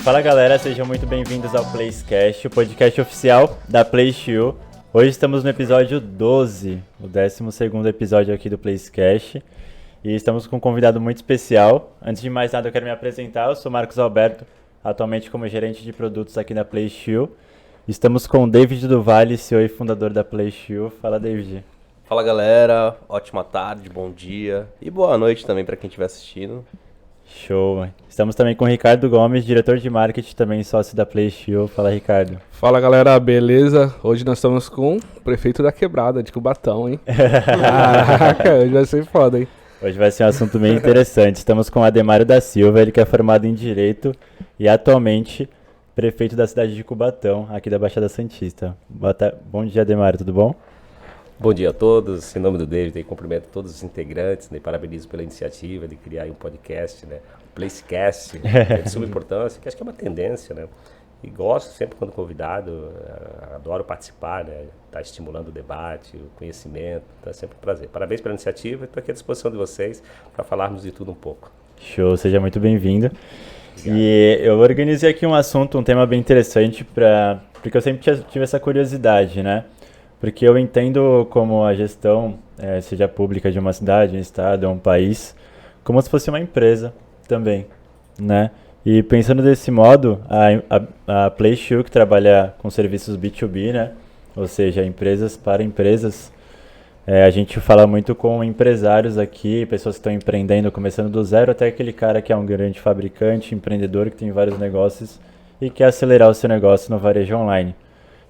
Fala galera, sejam muito bem-vindos ao Placecast, o podcast oficial da PlayShield. Hoje estamos no episódio 12, o 12º episódio aqui do Placecast. E estamos com um convidado muito especial. Antes de mais nada eu quero me apresentar, eu sou Marcos Alberto, atualmente como gerente de produtos aqui da PlayShield. Estamos com o David Duvalle, CEO e fundador da PlayShield. Fala, David. Fala galera, ótima tarde, bom dia e boa noite também para quem estiver assistindo. Show. Estamos também com o Ricardo Gomes, diretor de marketing, também sócio da PlayShield. Fala, Ricardo. Fala galera, beleza? Hoje nós estamos com o prefeito da quebrada, de Cubatão, hein? Caraca, hoje vai ser foda, hein? Hoje vai ser um assunto bem interessante. Estamos com o Ademário da Silva, ele que é formado em Direito e atualmente prefeito da cidade de Cubatão, aqui da Baixada Santista. Bom dia, Ademário, tudo bom? Bom dia a todos, em nome do David, eu cumprimento todos os integrantes, né, parabenizo pela iniciativa de criar um podcast, né, o Placecast, que é de suma importância, que acho que é uma tendência, né, e gosto sempre quando convidado, adoro participar, né, tá estimulando o debate, o conhecimento, tá sempre um prazer. Parabéns pela iniciativa e estou aqui à disposição de vocês para falarmos de tudo um pouco. Show, seja muito bem-vindo. E eu organizei aqui um assunto, um tema bem interessante, porque eu sempre tive essa curiosidade, né? Porque eu entendo como a gestão, seja pública de uma cidade, um estado, um país, como se fosse uma empresa também, né? E pensando desse modo, a PlayShield, que trabalha com serviços B2B, né? Ou seja, empresas para empresas, a gente fala muito com empresários aqui, pessoas que estão empreendendo, começando do zero, até aquele cara que é um grande fabricante, empreendedor, que tem vários negócios e quer acelerar o seu negócio no varejo online,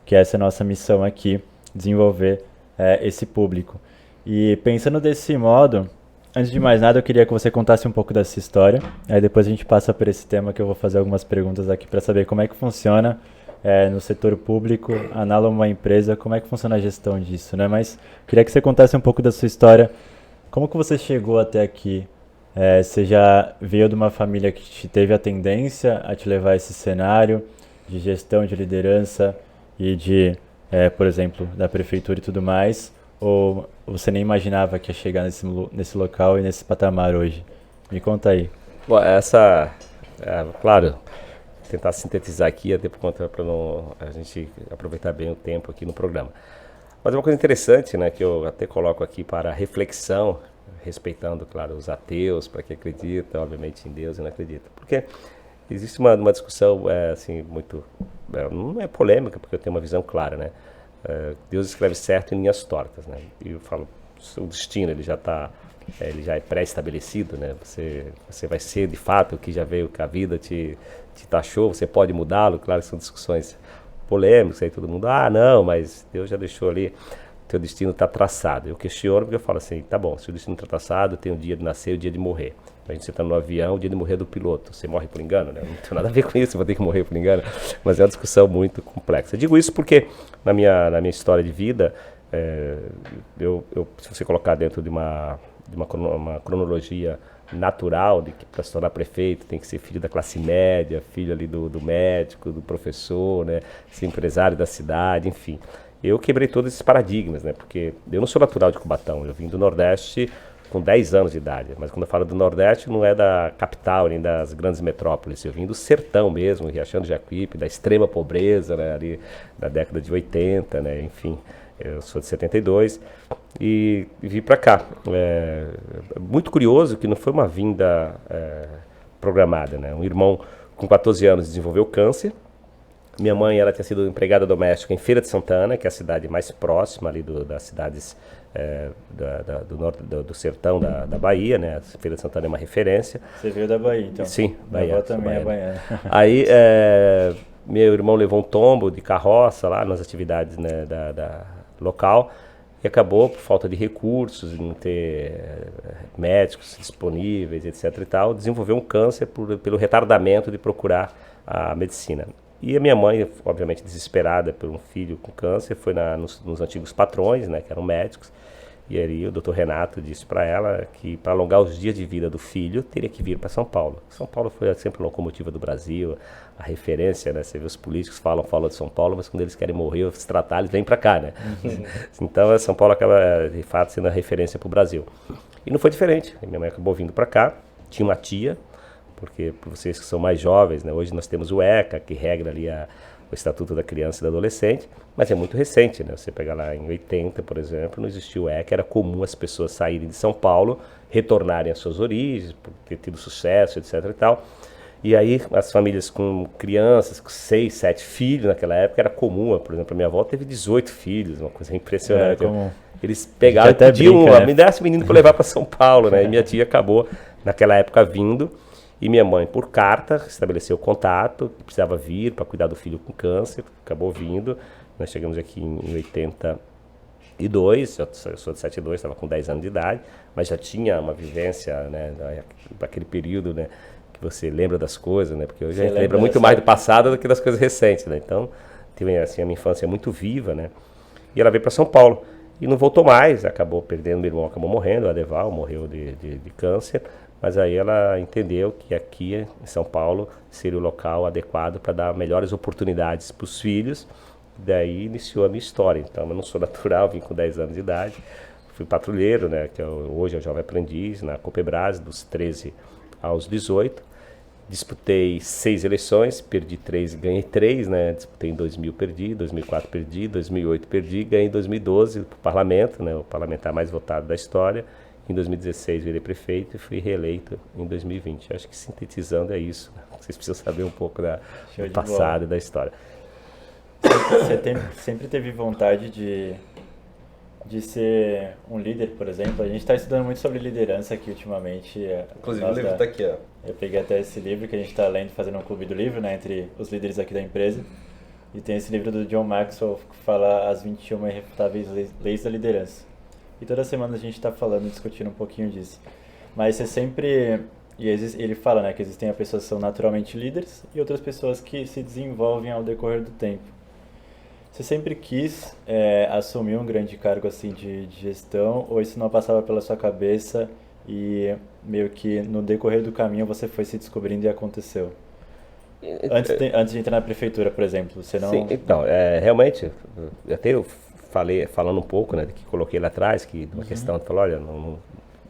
que essa é a nossa missão aqui, desenvolver esse público. E pensando desse modo, antes de mais nada, eu queria que você contasse um pouco dessa história, aí depois a gente passa por esse tema que eu vou fazer algumas perguntas aqui para saber como é que funciona no setor público, análogo a uma empresa, como é que funciona a gestão disso, né? Mas queria que você contasse um pouco da sua história, como que você chegou até aqui? Você já veio de uma família que te teve a tendência a te levar a esse cenário de gestão, de liderança e de, por exemplo, da prefeitura e tudo mais, ou você nem imaginava que ia chegar nesse local e nesse patamar hoje? Me conta aí. Bom, claro, tentar sintetizar aqui, até por conta para a gente aproveitar bem o tempo aqui no programa. Mas uma coisa interessante, né, que eu até coloco aqui para reflexão, respeitando, claro, os ateus, para quem acredita, obviamente, em Deus e não acredita. Porque existe uma discussão, assim, muito... não é polêmica, porque eu tenho uma visão clara, né? Deus escreve certo em linhas tortas, né? E eu falo, o destino, ele já é pré-estabelecido, né? Você vai ser, de fato, o que já veio, que a vida te taxou, você pode mudá-lo. Claro que são discussões polêmicas, aí todo mundo, não, mas Deus já deixou ali, teu destino está traçado. Eu questiono porque eu falo assim, tá bom, se o destino está traçado, tem o dia de nascer e o dia de morrer. A gente está no avião, o dia de morrer do piloto, você morre por engano, né? Não tem nada a ver com isso, vou ter que morrer por engano, mas é uma discussão muito complexa. Eu digo isso porque na minha história de vida, se você colocar dentro de uma cronologia natural, de que para se tornar prefeito tem que ser filho da classe média, filho ali do médico, do professor, né? Ser empresário da cidade, enfim. Eu quebrei todos esses paradigmas, né? Porque eu não sou natural de Cubatão, eu vim do Nordeste com 10 anos de idade, mas quando eu falo do Nordeste não é da capital nem das grandes metrópoles, eu vim do sertão mesmo, Riachão do Jacuípe, da extrema pobreza, né? Ali da década de 80, né? Enfim. Eu sou de 72 e vim para cá. Muito curioso que não foi uma vinda programada, né? Um irmão com 14 anos desenvolveu câncer. Minha mãe, ela tinha sido empregada doméstica em Feira de Santana, que é a cidade mais próxima ali das cidades do sertão da Bahia, né? A Feira de Santana é uma referência. Você veio da Bahia, então? Sim, Bahia. Minha avó também é baiana. Aí, meu irmão levou um tombo de carroça lá nas atividades, né, da local e acabou, por falta de recursos, de não ter médicos disponíveis, etc. e tal, desenvolveu um câncer pelo retardamento de procurar a medicina. E a minha mãe, obviamente desesperada por um filho com câncer, foi nos antigos patrões, né, que eram médicos, e aí o Dr. Renato disse para ela que para alongar os dias de vida do filho, teria que vir para São Paulo. São Paulo foi sempre a locomotiva do Brasil, a referência, né? Você vê os políticos falam de São Paulo, mas quando eles querem morrer ou se tratar, eles vêm para cá, né? Então, São Paulo acaba, de fato, sendo a referência para o Brasil. E não foi diferente. Minha mãe acabou vindo para cá, tinha uma tia, porque para vocês que são mais jovens, né, hoje nós temos o ECA, que regra ali o Estatuto da Criança e do Adolescente, mas é muito recente, né? Você pegar lá em 80, por exemplo, não existia o ECA, era comum as pessoas saírem de São Paulo, retornarem às suas origens, por ter tido sucesso, etc e tal. E aí as famílias com crianças, com 6, 7 filhos naquela época, era comum. Por exemplo, a minha avó teve 18 filhos, uma coisa impressionante. Eles pegaram e pediam, me desse esse menino para levar para São Paulo, né? E minha tia acabou, naquela época, vindo. E minha mãe, por carta, estabeleceu contato, que precisava vir para cuidar do filho com câncer, acabou vindo. Nós chegamos aqui em 82, eu sou de 72, estava com 10 anos de idade, mas já tinha uma vivência, né, daquele período, né, que você lembra das coisas, né, porque hoje a gente lembra muito mais do passado do que das coisas recentes, né, então tive assim, a minha infância muito viva, né, e ela veio para São Paulo e não voltou mais, acabou perdendo, meu irmão acabou morrendo, o Adeval morreu de câncer, mas aí ela entendeu que aqui em São Paulo seria o local adequado para dar melhores oportunidades para os filhos. Daí iniciou a minha história. Então eu não sou natural, vim com 10 anos de idade, fui patrulheiro, né, que hoje é o jovem aprendiz na Copebras, dos 13 aos 18. Disputei 6 eleições, perdi 3 e ganhei 3, né? Disputei em 2000, perdi, 2004 perdi, 2008 perdi, ganhei em 2012 para o parlamento, né, o parlamentar mais votado da história. Em 2016 virei prefeito e fui reeleito em 2020. Acho que sintetizando é isso. Vocês precisam saber um pouco do passado e da história. Você sempre teve vontade de ser um líder, por exemplo? A gente está estudando muito sobre liderança aqui ultimamente. Inclusive o livro está aqui, ó. Eu peguei até esse livro que a gente está lendo, fazendo um clube do livro, né, entre os líderes aqui da empresa. E tem esse livro do John Maxwell que fala as 21 irrefutáveis leis da liderança. E toda semana a gente está falando, discutindo um pouquinho disso. Mas você sempre... E ele fala, né, que existem pessoas que são naturalmente líderes e outras pessoas que se desenvolvem ao decorrer do tempo. Você sempre quis assumir um grande cargo assim de gestão, ou isso não passava pela sua cabeça e meio que no decorrer do caminho você foi se descobrindo e aconteceu? Antes de entrar na prefeitura, por exemplo, você não... Sim, então, realmente, até falando um pouco, né, que coloquei lá atrás, que uma questão, tu falou, olha,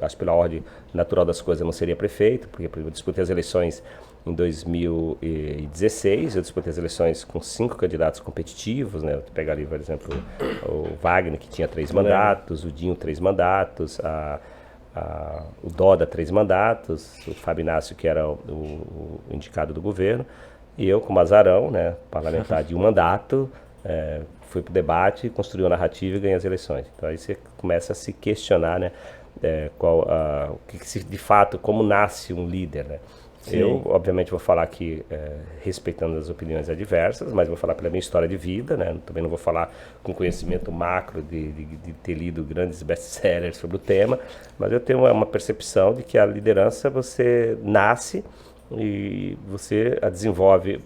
acho que pela ordem natural das coisas eu não seria prefeito, porque eu disputei as eleições em 2016, eu disputei as eleições com 5 candidatos competitivos, né, tu pega ali, por exemplo, o Wagner, que tinha 3 mandatos, o Dinho 3 mandatos, o Doda 3 mandatos, o Fábio Inácio, que era o indicado do governo, e eu como azarão, né, parlamentar de 1 mandato, fui para o debate, construiu a narrativa e ganhei as eleições. Então aí você começa a se questionar, né, o que de fato, como nasce um líder, né? Sim. Eu, obviamente, vou falar aqui respeitando as opiniões adversas, mas vou falar pela minha história de vida, né? Também não vou falar com conhecimento macro de ter lido grandes best-sellers sobre o tema, mas eu tenho uma percepção de que a liderança você nasce e você a desenvolve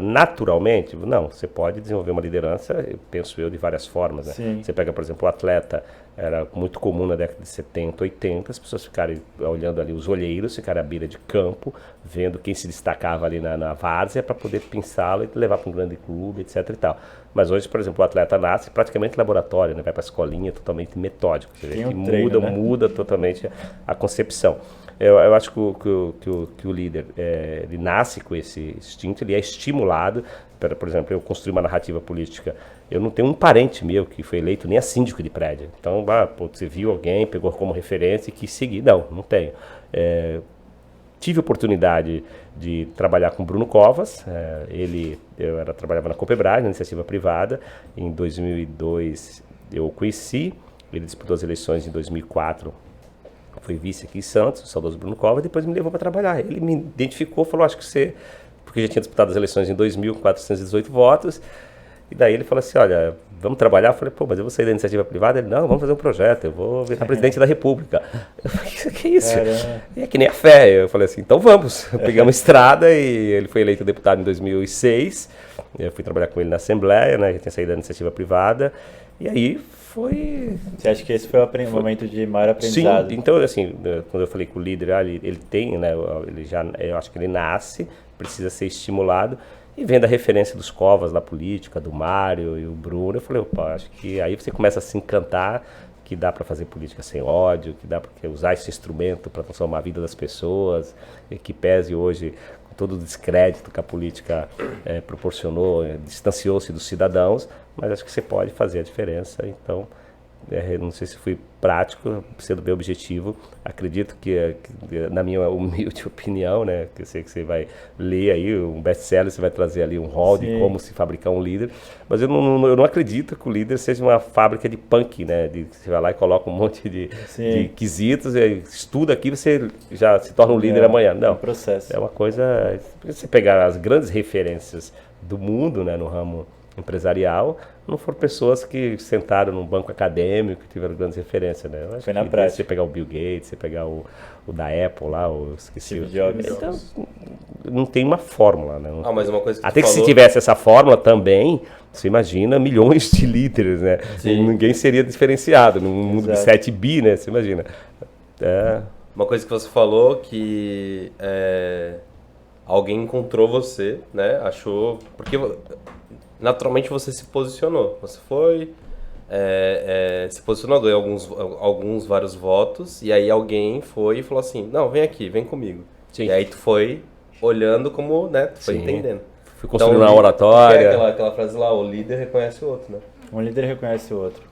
naturalmente. Não, você pode desenvolver uma liderança, penso eu, de várias formas, né? Você pega, por exemplo, o atleta, era muito comum na década de 70, 80, as pessoas ficarem olhando ali os olheiros, ficarem à beira de campo, vendo quem se destacava ali na várzea para poder pensá-lo e levar para um grande clube, etc e tal. Mas hoje, por exemplo, o atleta nasce praticamente laboratório, né? Vai para a escolinha, totalmente metódico. Você vê que muda totalmente a concepção. Eu acho que o líder, ele nasce com esse instinto, ele é estimulado. Por exemplo, eu construí uma narrativa política, eu não tenho um parente meu que foi eleito nem a síndico de prédio. Então, você viu alguém, pegou como referência e quis seguir. Não tenho. Tive oportunidade de trabalhar com Bruno Covas, trabalhava na Copebras, na iniciativa privada. Em 2002 eu o conheci, ele disputou as eleições em 2004, foi vice aqui em Santos, o saudoso Bruno Covas, depois me levou para trabalhar. Ele me identificou, falou, acho que você... Porque já tinha disputado as eleições em 2.418 votos, e daí ele falou assim, olha, vamos trabalhar? Eu falei, mas eu vou sair da iniciativa privada? Ele, não, vamos fazer um projeto, eu vou virar presidente da República. Eu falei, que é isso? É que nem a fé. Eu falei assim, então vamos. Pegamos uma estrada e ele foi eleito deputado em 2006, eu fui trabalhar com ele na Assembleia, né, já tinha saído da iniciativa privada, e aí foi... Você acha que esse foi o momento de maior aprendizado? Sim, então assim, quando eu falei com o líder, ele tem, né, eu acho que ele nasce, precisa ser estimulado, e vendo a referência dos Covas na política, do Mário e o Bruno, eu falei, acho que aí você começa a se encantar que dá para fazer política sem ódio, que dá para usar esse instrumento para transformar a vida das pessoas, e que pese hoje com todo o descrédito que a política proporcionou, distanciou-se dos cidadãos, mas acho que você pode fazer a diferença. Então, não sei se fui prático, sendo bem objetivo. Acredito que na minha humilde opinião, né, que eu sei que você vai ler aí um best-seller, você vai trazer ali um rol de como se fabricar um líder, mas eu não acredito que o líder seja uma fábrica de punk, né, de você vai lá e coloca um monte de quesitos, estuda aqui, você já se torna um líder amanhã. Não, processo. É uma coisa, você pegar as grandes referências do mundo, né, no ramo empresarial, não foram pessoas que sentaram num banco acadêmico, que tiveram grandes referências, né? Foi na prática. Você pegar o Bill Gates, você pegar o da Apple lá, esqueci Steve Jobs. Então, não tem uma fórmula, né? Mas uma coisa que Até tu que falou... se tivesse essa fórmula também, você imagina milhões de líderes, né? Sim. Ninguém seria diferenciado num mundo de 7 bi, né? Você imagina. Uma coisa que você falou que alguém encontrou você, né? Achou... Porque naturalmente você se posicionou. Você foi, se posicionou, ganhou vários votos, e aí alguém foi e falou assim, não, vem aqui, vem comigo. Sim. E aí tu foi olhando como, né, tu foi entendendo. Fui construindo uma oratória. Aquela frase lá, o líder reconhece o outro, né? Um líder reconhece o outro.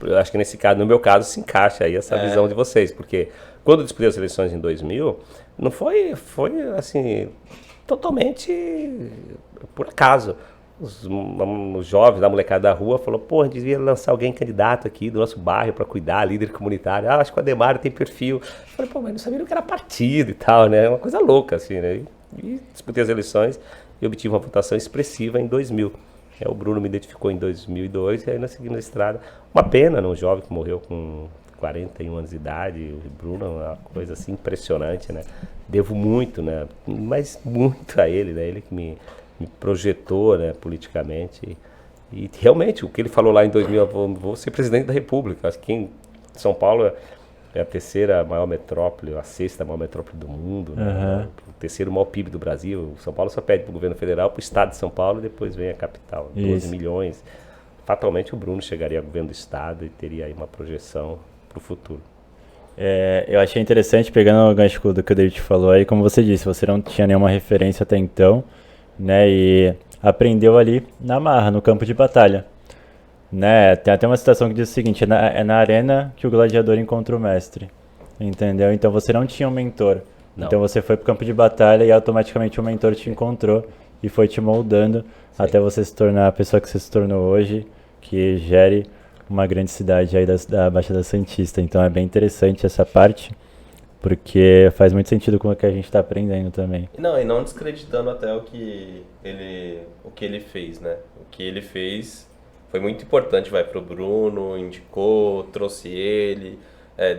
Eu acho que nesse caso, no meu caso, se encaixa aí essa visão de vocês, porque quando eu disputei as eleições em 2000, não foi assim, totalmente por acaso. Os jovens da molecada da rua falou, pô, a gente devia lançar alguém candidato aqui do nosso bairro para cuidar, líder comunitário. Acho que o Ademar tem perfil. Eu falei, pô, mas não sabia que era partido e tal, né? Uma coisa louca, assim, né? E disputei as eleições e obtive uma votação expressiva em 2000. O Bruno me identificou em 2002 e aí nós seguimos a estrada. Uma pena, né? Um jovem que morreu com 41 anos de idade. O Bruno é uma coisa assim impressionante, né? Devo muito, né? Mas muito a ele, né? Ele que me projetou, né, politicamente, e realmente o que ele falou lá em 2000, vou ser presidente da República. Acho que São Paulo é a terceira maior metrópole, a sexta maior metrópole do mundo, né? O terceiro maior PIB do Brasil. São Paulo só pede para o governo federal, para o estado de São Paulo, e depois vem a capital, 12 milhões. Fatalmente o Bruno chegaria ao governo do estado e teria aí uma projeção para o futuro. Eu achei interessante, pegando o gancho do que o David falou aí, como você disse, você não tinha nenhuma referência até então, né, e aprendeu ali na marra, no campo de batalha, né? Tem até uma citação que diz o seguinte, é na arena que o gladiador encontra o mestre, entendeu? Então você não tinha um mentor, então você foi pro campo de batalha e automaticamente o mentor te encontrou e foi te moldando até você se tornar a pessoa que você se tornou hoje, que gere uma grande cidade aí da Baixada Santista. Então é bem interessante essa parte, porque faz muito sentido com o que a gente está aprendendo também. E não descreditando até o que ele fez, né? O que ele fez foi muito importante, vai pro Bruno, indicou, trouxe ele,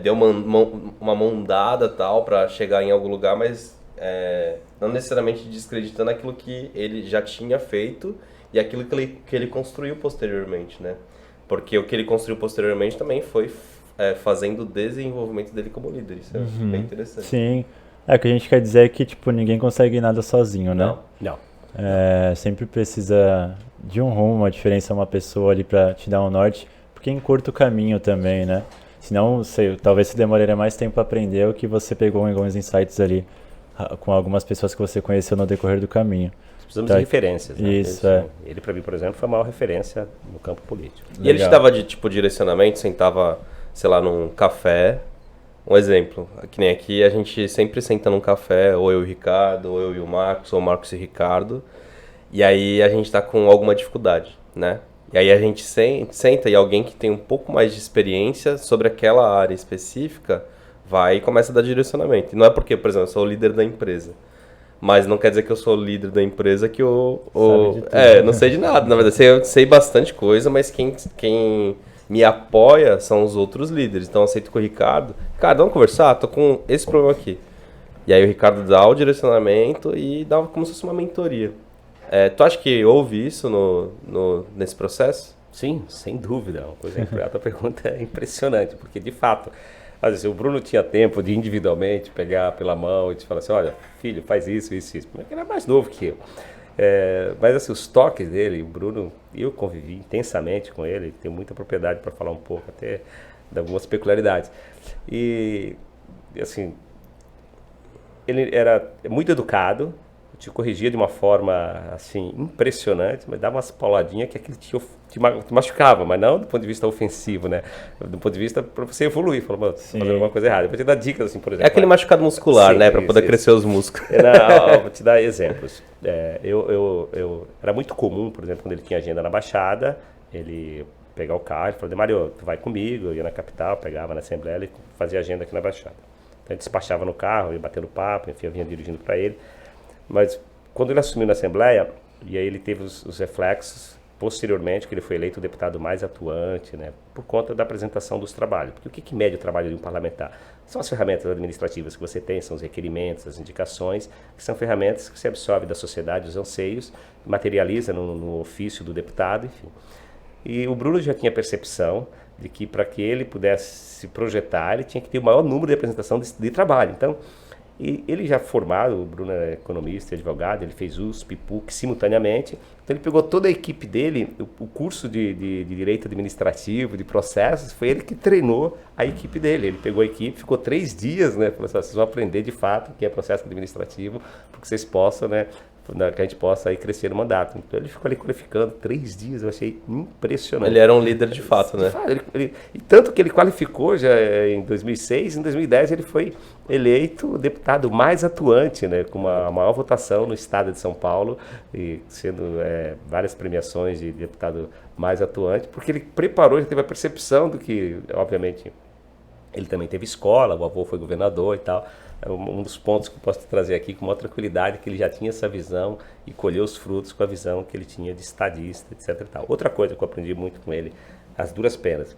deu uma mão dada tal para chegar em algum lugar, mas não necessariamente descreditando aquilo que ele já tinha feito e aquilo que ele construiu posteriormente, né? Porque o que ele construiu posteriormente também foi fazendo o desenvolvimento dele como líder. Isso é bem interessante. Sim. O que a gente quer dizer é que tipo, ninguém consegue nada sozinho, né? Não. Sempre precisa de um rumo, uma diferença, uma pessoa ali pra te dar um norte, porque encurta o caminho também, né? Senão, talvez você demoraria mais tempo pra aprender o que você pegou em alguns insights ali com algumas pessoas que você conheceu no decorrer do caminho. Precisamos de referências, né? Isso, Ele, para mim, por exemplo, foi a maior referência no campo político. E ele te dava de direcionamento, sentava, sei lá, num café. Um exemplo, que nem aqui, a gente sempre senta num café, ou eu e o Ricardo, ou eu e o Marcos, ou o Marcos e o Ricardo, e aí a gente tá com alguma dificuldade, né? E aí a gente senta e alguém que tem um pouco mais de experiência sobre aquela área específica vai e começa a dar direcionamento. E não é porque, por exemplo, eu sou o líder da empresa, mas não quer dizer que eu sou o líder da empresa que eu... não sei de nada, na verdade. Eu sei bastante coisa, mas quem me apoia são os outros líderes. Então eu aceito com o Ricardo. Ricardo, vamos conversar? Tô com esse problema aqui. E aí o Ricardo dá o direcionamento e dá como se fosse uma mentoria. Tu acha que houve isso nesse processo? Sim, sem dúvida. Uma coisa a tua pergunta é impressionante, porque de fato, às vezes, o Bruno tinha tempo de individualmente pegar pela mão e te falar assim, olha, filho, faz isso. Porque ele era mais novo que eu. Mas assim, os toques dele, o Bruno, eu convivi intensamente com ele, tenho muita propriedade para falar um pouco, até de algumas peculiaridades. E, assim, ele era muito educado, te corrigia de uma forma, assim, impressionante, mas dava umas pauladinhas que aquilo te machucava, mas não do ponto de vista ofensivo, né? Do ponto de vista para você evoluir, falou, mano, tá fazendo alguma coisa errada. Eu vou te dar dicas, assim, por exemplo. É aquele machucado muscular, sim, né? Para poder crescer os músculos. Não, vou te dar exemplos. Era muito comum, por exemplo, quando ele tinha agenda na Baixada, ele pegar o carro, ele falou, Demario, tu vai comigo, eu ia na capital, pegava na Assembleia e fazia agenda aqui na Baixada. Então ele despachava no carro, ia batendo papo, enfim, eu vinha dirigindo para ele. Mas quando ele assumiu na Assembleia, e aí ele teve os reflexos, posteriormente, que ele foi eleito o deputado mais atuante, né, por conta da apresentação dos trabalhos. Porque o que mede o trabalho de um parlamentar? São as ferramentas administrativas que você tem, são os requerimentos, as indicações, que são ferramentas que você absorve da sociedade, os anseios, materializa no ofício do deputado, enfim. E o Bruno já tinha percepção de que para que ele pudesse se projetar, ele tinha que ter o maior número de apresentação de trabalho. Então, e ele já formado, o Bruno é economista e advogado, ele fez USP, PUC simultaneamente, então ele pegou toda a equipe dele, o curso de Direito Administrativo, de Processos, foi ele que treinou a equipe dele. Ele pegou a equipe, ficou 3 dias, né, falou assim, vocês vão aprender de fato o que é processo administrativo, para que vocês possam, né, que a gente possa aí crescer no mandato. Então ele ficou ali qualificando 3 dias, eu achei impressionante. Ele era um líder de fato, né? E tanto que ele qualificou já em 2006, em 2010 ele foi eleito o deputado mais atuante, né, com a maior votação no estado de São Paulo, e sendo várias premiações de deputado mais atuante, porque ele preparou, já teve a percepção do que, obviamente, ele também teve escola, o avô foi governador e tal. É um dos pontos que eu posso trazer aqui com maior tranquilidade, que ele já tinha essa visão e colheu os frutos com a visão que ele tinha de estadista, etc. E tal. Outra coisa que eu aprendi muito com ele, as duras penas,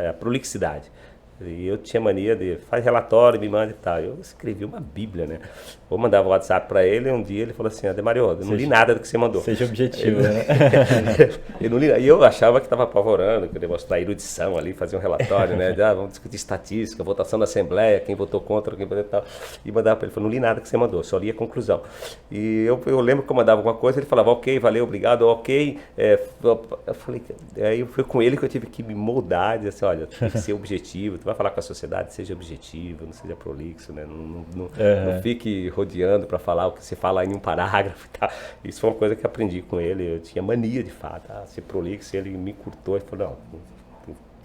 a prolixidade. E eu tinha mania de, faz relatório, me manda e tal. Eu escrevi uma bíblia, né? Vou mandar um WhatsApp para ele, um dia ele falou assim, Demario, eu não li nada do que você mandou. Seja objetivo, né? Eu não li, e eu achava que estava apavorando, que eu ia mostrar erudição ali, fazer um relatório, né? Vamos discutir estatística, votação da Assembleia, quem votou contra, quem votou tal. E mandava para ele, falou, não li nada que você mandou, só li a conclusão. E eu lembro que eu mandava alguma coisa, ele falava, ok, valeu, obrigado, ok. Eu falei, aí foi com ele que eu tive que me moldar, dizer assim, olha, tem que ser objetivo, tu vai falar com a sociedade, seja objetivo, não seja prolixo, né? Não fique rodeando para falar o que se fala em um parágrafo e tal. Isso foi uma coisa que aprendi com ele, eu tinha mania de fato, ser prolixo, ele me curtou e falou,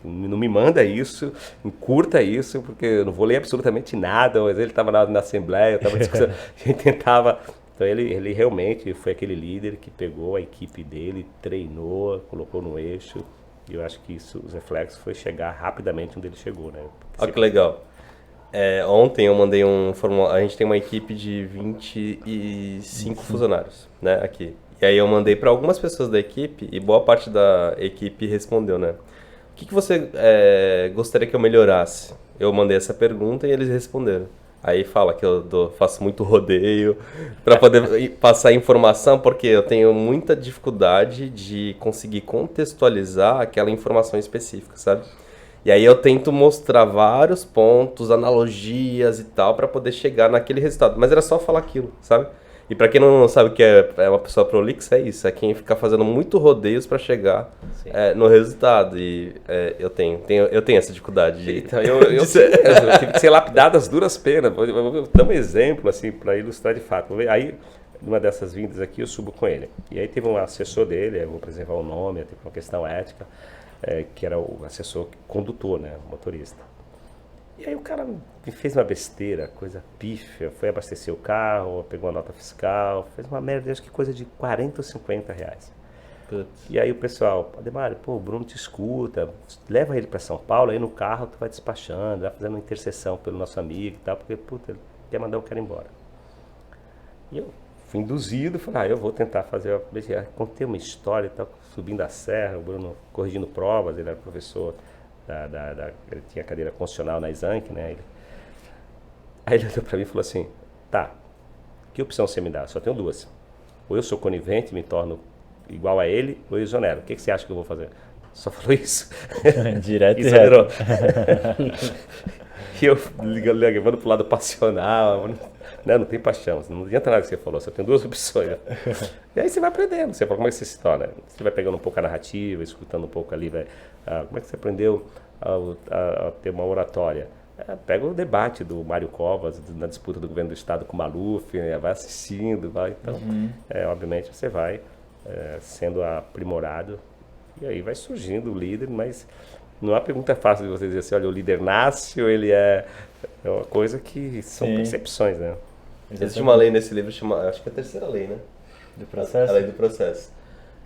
não me manda isso, encurta isso, porque eu não vou ler absolutamente nada, mas ele estava na Assembleia, eu estava discutindo, a gente tentava... Então ele realmente foi aquele líder que pegou a equipe dele, treinou, colocou no eixo, e eu acho que isso, os reflexos foi chegar rapidamente onde ele chegou, né? Olha que legal. Ontem eu mandei um formulário, a gente tem uma equipe de 25 funcionários, né, aqui. E aí eu mandei para algumas pessoas da equipe e boa parte da equipe respondeu, né? O que você gostaria que eu melhorasse? Eu mandei essa pergunta e eles responderam. Aí fala que eu faço muito rodeio para poder passar informação, porque eu tenho muita dificuldade de conseguir contextualizar aquela informação específica, sabe? E aí eu tento mostrar vários pontos, analogias e tal, para poder chegar naquele resultado. Mas era só falar aquilo, sabe? E para quem não sabe o que é uma pessoa prolixa, é isso. É quem fica fazendo muito rodeios para chegar no resultado. E eu tenho essa dificuldade de... Então, eu tive que ser lapidado às duras penas. Vou dar um exemplo, assim, para ilustrar de fato. Aí, numa dessas vindas aqui, eu subo com ele. E aí teve um assessor dele, eu vou preservar o nome, até por uma questão ética, que era o assessor condutor, né, o motorista. E aí o cara me fez uma besteira, coisa pífia, foi abastecer o carro, pegou uma nota fiscal, fez uma merda, acho que coisa de 40 ou 50 reais. Putz. E aí o pessoal, Demario, o Bruno te escuta, leva ele para São Paulo, aí no carro tu vai despachando, vai fazendo uma intercessão pelo nosso amigo e tal, porque, ele quer mandar o cara embora. E eu fui induzido, falei, eu vou tentar fazer, contei uma história e tal, subindo a serra, o Bruno corrigindo provas, ele era professor ele tinha cadeira constitucional na Exanc, né? Aí ele olhou pra mim e falou assim, tá, que opção você me dá? Só tenho 2. Ou eu sou conivente, me torno igual a ele, ou eu exonero. O que você acha que eu vou fazer? Só falou isso. Direto e reto. E eu levando pro lado passional, não tem paixão, não adianta nada que você falou, só tem duas opções. E aí você vai aprendendo, você fala, como é que você se torna? Você vai pegando um pouco a narrativa, escutando um pouco ali, como é que você aprendeu a ter uma oratória? Pega o debate do Mário Covas, na disputa do governo do estado com o Maluf, vai assistindo, então, obviamente você vai sendo aprimorado, e aí vai surgindo o líder, mas não é uma pergunta fácil de você dizer assim, olha, o líder nasce ou ele é uma coisa que são percepções, né? Existe uma lei nesse livro, acho que é a terceira lei, né? Do processo? A lei do processo.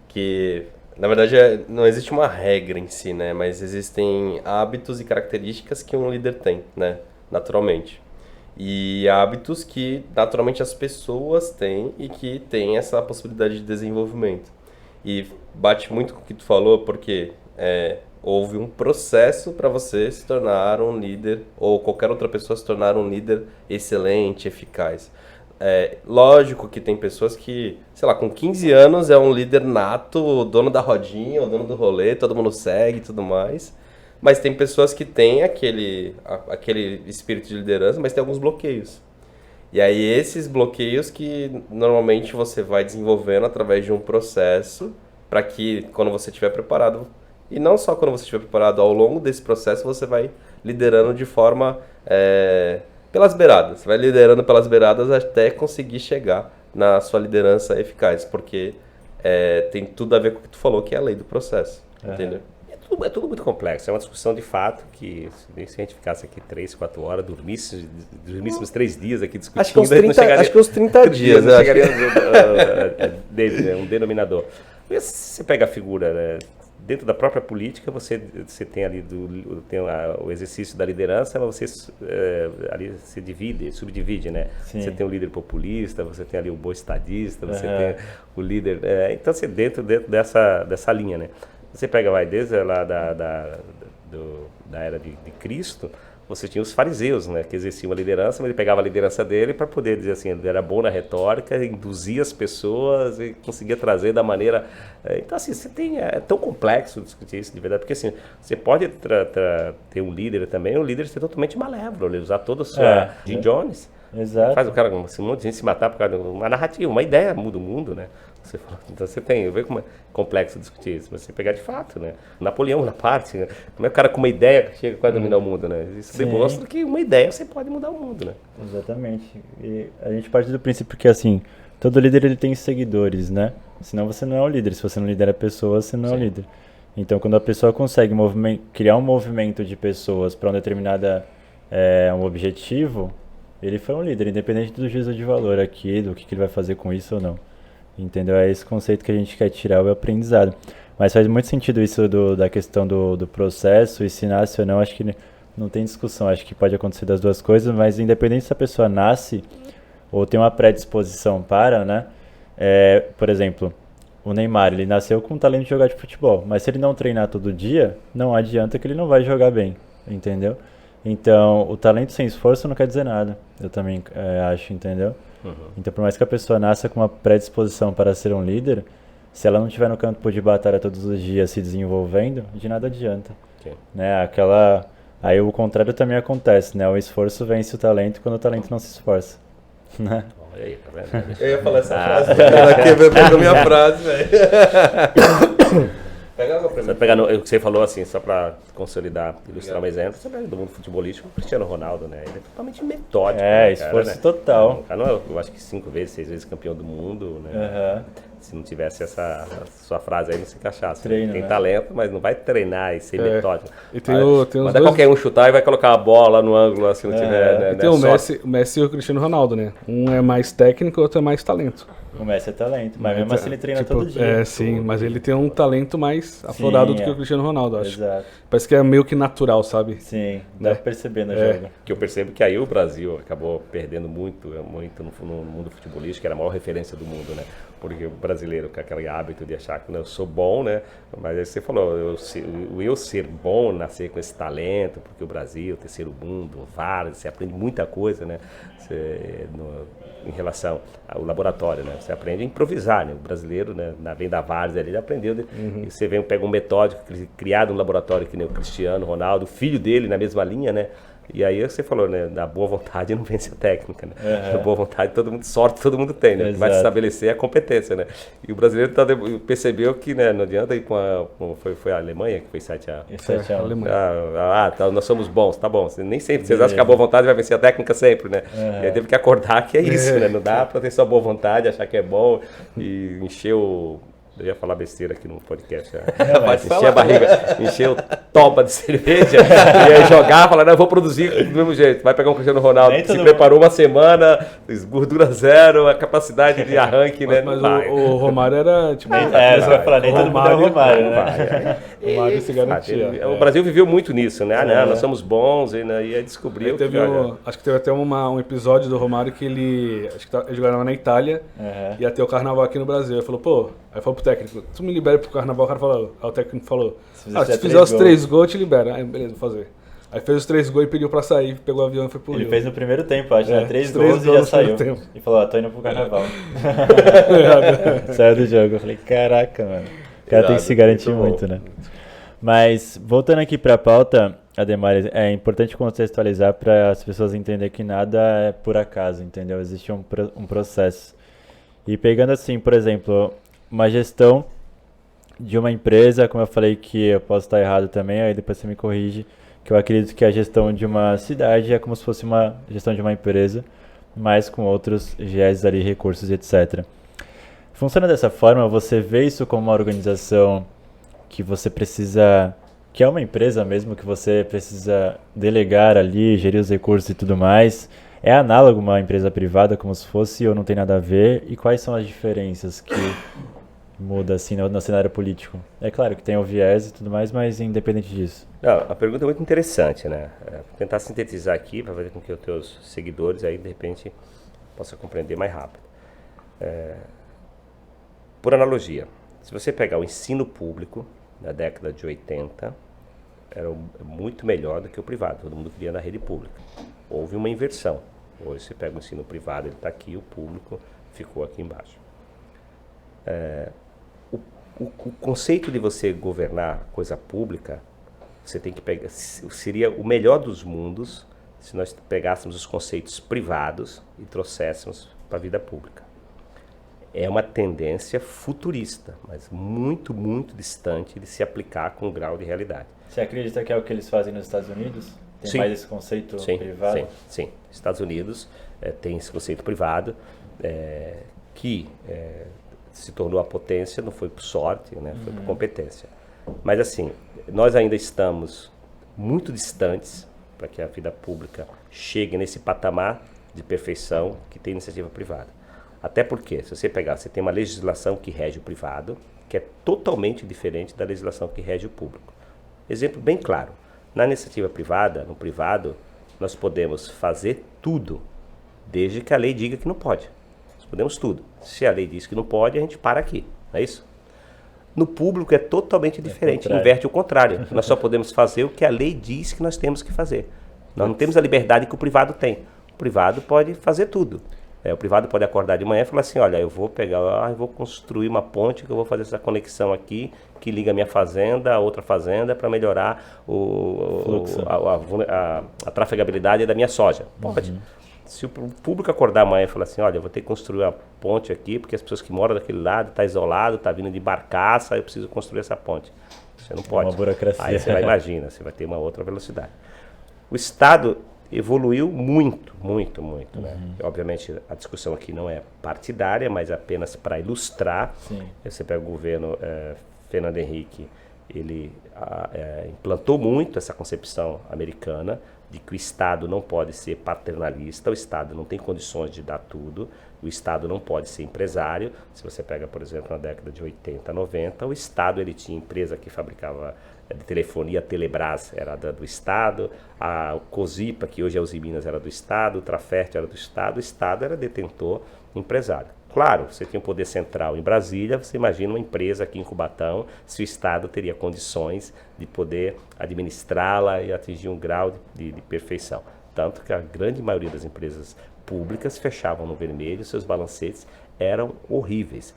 Que, na verdade, não existe uma regra em si, né? Mas existem hábitos e características que um líder tem, né? Naturalmente. E hábitos que, naturalmente, as pessoas têm e que têm essa possibilidade de desenvolvimento. E bate muito com o que tu falou, porque houve um processo para você se tornar um líder, ou qualquer outra pessoa se tornar um líder excelente, eficaz. Lógico que tem pessoas que, sei lá, com 15 anos é um líder nato, o dono da rodinha, o dono do rolê, todo mundo segue e tudo mais. Mas tem pessoas que têm aquele espírito de liderança, mas tem alguns bloqueios. E aí esses bloqueios que normalmente você vai desenvolvendo através de um processo para que quando você estiver preparado, e não só quando você estiver preparado, ao longo desse processo você vai liderando de forma pelas beiradas. Você vai liderando pelas beiradas até conseguir chegar na sua liderança eficaz, porque tem tudo a ver com o que tu falou, que é a lei do processo, entendeu? É tudo muito complexo, é uma discussão de fato que se a gente ficasse aqui 3, 4 horas, dormíssemos 3 dias aqui discutindo, acho que uns 30 dias, não chegaria um denominador. E se você pega a figura, né, dentro da própria política, você tem ali o exercício da liderança, mas você ali se subdivide, né? Sim. Você tem o líder populista, você tem ali o bom estadista, você tem o líder... então, você dentro dessa linha, né? Você pega, desde lá da era de Cristo, você tinha os fariseus, né, que exerciam a liderança, mas ele pegava a liderança dele para poder dizer assim, ele era bom na retórica, induzia as pessoas e conseguia trazer da maneira... Então, assim, é tão complexo discutir isso de verdade, porque assim, você pode ter um líder também, um líder ser totalmente malévolo, ele usar toda a sua... Jim Jones, Exato. faz o cara, um monte de gente se matar por causa de uma narrativa, uma ideia muda o mundo, né? Então você tem, vê como é complexo discutir isso, mas você pegar de fato, né? Napoleão, Bonaparte, né? Como é que o cara com uma ideia chega quase a dominar o mundo, né? Isso demonstra que uma ideia você pode mudar o mundo, né? Exatamente. E a gente parte do princípio que, assim, todo líder ele tem seguidores, né? Senão você não é o líder. Se você não lidera pessoas, você não é o líder. Então, quando a pessoa consegue criar um movimento de pessoas para um determinado um objetivo, ele foi um líder, independente do juízo de valor aqui, do que ele vai fazer com isso ou não. Entendeu? É esse conceito que a gente quer tirar, o aprendizado. Mas faz muito sentido isso da questão do processo, e se nasce ou não, acho que não tem discussão. Acho que pode acontecer das duas coisas, mas independente se a pessoa nasce ou tem uma predisposição para, né? Por exemplo, o Neymar, ele nasceu com o talento de jogar de futebol, mas se ele não treinar todo dia, não adianta que ele não vai jogar bem, entendeu? Então, o talento sem esforço não quer dizer nada, eu também acho, entendeu? Então, por mais que a pessoa nasça com uma predisposição para ser um líder, se ela não estiver no campo de batalha todos os dias se desenvolvendo, de nada adianta. Né? Aí o contrário também acontece, né? O esforço vence o talento quando o talento não se esforça. Né? Olha aí, tá vendo? Eu ia falar essa frase, ela quebrou a minha frase, velho. Pega água pra mim. Você pegar o que você falou, assim, só para consolidar, ilustrar um exemplo, você pega do mundo futebolístico, o Cristiano Ronaldo, né? Ele é totalmente metódico. Esforço né? total. O cara não é, eu acho que 5 vezes, 6 vezes campeão do mundo, né? Se não tivesse essa sua frase aí, não se encaixasse. Treino, tem né? talento, mas não vai treinar e ser metódico. E tem os Manda dois... qualquer um chutar e vai colocar a bola no ângulo, se não tiver, né? E tem o Messi e o Cristiano Ronaldo, né? Um é mais técnico, o outro é mais talento. O Messi é talento, mas mesmo assim ele treina todo dia. Sim, mas ele tem um talento mais aflorado do que o Cristiano Ronaldo, acho. Exato. Parece que é meio que natural, sabe? Sim, dá pra perceber no É. jogo. Que eu percebo que aí o Brasil acabou perdendo muito no mundo futebolístico, que era a maior referência do mundo, né? Porque o brasileiro com aquele hábito de achar que eu sou bom, né? Mas aí você falou, eu ser bom, nascer com esse talento, porque o Brasil, o terceiro mundo, vários, você aprende muita coisa, né? Em relação ao laboratório, né? Você aprende a improvisar, né? O brasileiro, né? Vem da várzea ali, ele aprendeu. E você pega um metódico criado no laboratório, que nem o Cristiano Ronaldo, o filho dele na mesma linha, né? E aí você falou, né? Da boa vontade não vence a técnica, né? Da boa vontade, sorte todo mundo tem, né? O que vai se estabelecer é a competência, né? E o brasileiro percebeu que, né, não adianta ir foi a Alemanha que foi 7-1. Nós somos bons, tá bom. Nem sempre, vocês acham que a boa vontade vai vencer a técnica sempre, né? E aí teve que acordar que é isso, né? Não dá pra ter só boa vontade, achar que é bom e encher o... Eu ia falar besteira aqui no podcast. Encher a barriga, encher o toba de cerveja e aí jogar, falar, não, eu vou produzir do mesmo jeito. Vai pegar um Cristiano Ronaldo que se preparou uma semana, gordura zero, a capacidade de arranque, né? Mas o Romário era tipo... você vai falar, nem todo mundo é o Romário, né? O Romário se garantia. O Brasil viveu muito nisso, né? Não, nós somos bons, e aí descobriu. Acho que teve até um episódio do Romário que ele jogava na Itália, ia ter o carnaval aqui no Brasil. Ele falou, aí falou pro técnico, tu me libera pro carnaval, o cara falou, aí o técnico falou, se fizer os 3 gols, eu te libero. Aí, beleza, vou fazer. Aí fez os 3 gols e pediu pra sair, pegou o avião e foi pro Rio. Ele fez no primeiro tempo, acho, né? 3 gols e já saiu. E falou, tô indo pro carnaval. Saiu do jogo. Eu falei, caraca, mano. O cara tem que se garantir muito, né? Mas, voltando aqui pra pauta, Ademar, é importante contextualizar para as pessoas entenderem que nada é por acaso, entendeu? Existe um processo. E pegando assim, por exemplo, uma gestão de uma empresa, como eu falei que eu posso estar errado também, aí depois você me corrige, que eu acredito que a gestão de uma cidade é como se fosse uma gestão de uma empresa, mas com outros viés ali, recursos, etc. Funciona dessa forma? Você vê isso como uma organização que você precisa, que é uma empresa mesmo, que você precisa delegar ali, gerir os recursos e tudo mais? É análogo a uma empresa privada, como se fosse, ou não tem nada a ver? E quais são as diferenças que muda assim no cenário político? É claro que tem o viés e tudo mais, mas independente disso. Não, a pergunta é muito interessante, né? Vou tentar sintetizar aqui para fazer com que os teus seguidores aí, de repente, possam compreender mais rápido. Por analogia, se você pegar o ensino público da década de 80, era muito melhor do que o privado. Todo mundo queria na rede pública. Houve uma inversão. Hoje você pega o ensino privado, ele está aqui, o público ficou aqui embaixo. O conceito de você governar coisa pública, você tem que pegar, seria o melhor dos mundos se nós pegássemos os conceitos privados e trouxéssemos para a vida pública. É uma tendência futurista, mas muito, muito distante de se aplicar com um grau de realidade. Você acredita que é o que eles fazem nos Estados Unidos? Tem Sim. mais esse conceito privado? Sim. Estados Unidos tem esse conceito privado que se tornou a potência, não foi por sorte, né? Foi por competência. Mas assim, nós ainda estamos muito distantes para que a vida pública chegue nesse patamar de perfeição que tem iniciativa privada. Até porque, se você pegar, você tem uma legislação que rege o privado, que é totalmente diferente da legislação que rege o público. Exemplo bem claro, na iniciativa privada, no privado, nós podemos fazer tudo, desde que a lei diga que não pode. Nós podemos tudo. Se a lei diz que não pode, a gente para aqui, não é isso? No público é totalmente diferente, inverte o contrário. Nós só podemos fazer o que a lei diz que nós temos que fazer. Nós não temos a liberdade que o privado tem. O privado pode fazer tudo. O privado pode acordar de manhã e falar assim, olha, eu vou pegar, eu vou construir uma ponte, que eu vou fazer essa conexão aqui, que liga a minha fazenda a outra fazenda para melhorar a trafegabilidade da minha soja. Pode. Se o público acordar amanhã e falar assim, olha, eu vou ter que construir uma ponte aqui, porque as pessoas que moram daquele lado estão isoladas, estão vindo de barcaça, eu preciso construir essa ponte. Você não pode. Uma burocracia. Aí você vai, imagina, você vai ter uma outra velocidade. O Estado evoluiu muito, né? Obviamente a discussão aqui não é partidária, mas apenas para ilustrar. Sim. Você pega o governo Fernando Henrique, ele implantou muito essa concepção americana de que o Estado não pode ser paternalista, o Estado não tem condições de dar tudo, o Estado não pode ser empresário. Se você pega, por exemplo, na década de 80, 90, o Estado ele tinha empresa que fabricava de telefonia, a Telebrás era do Estado, a Cosipa, que hoje é Usiminas, era do Estado, o Trafert era do Estado, o Estado era detentor empresário. Claro, você tem um poder central em Brasília, você imagina uma empresa aqui em Cubatão, se o Estado teria condições de poder administrá-la e atingir um grau de perfeição. Tanto que a grande maioria das empresas públicas fechavam no vermelho, seus balancetes eram horríveis.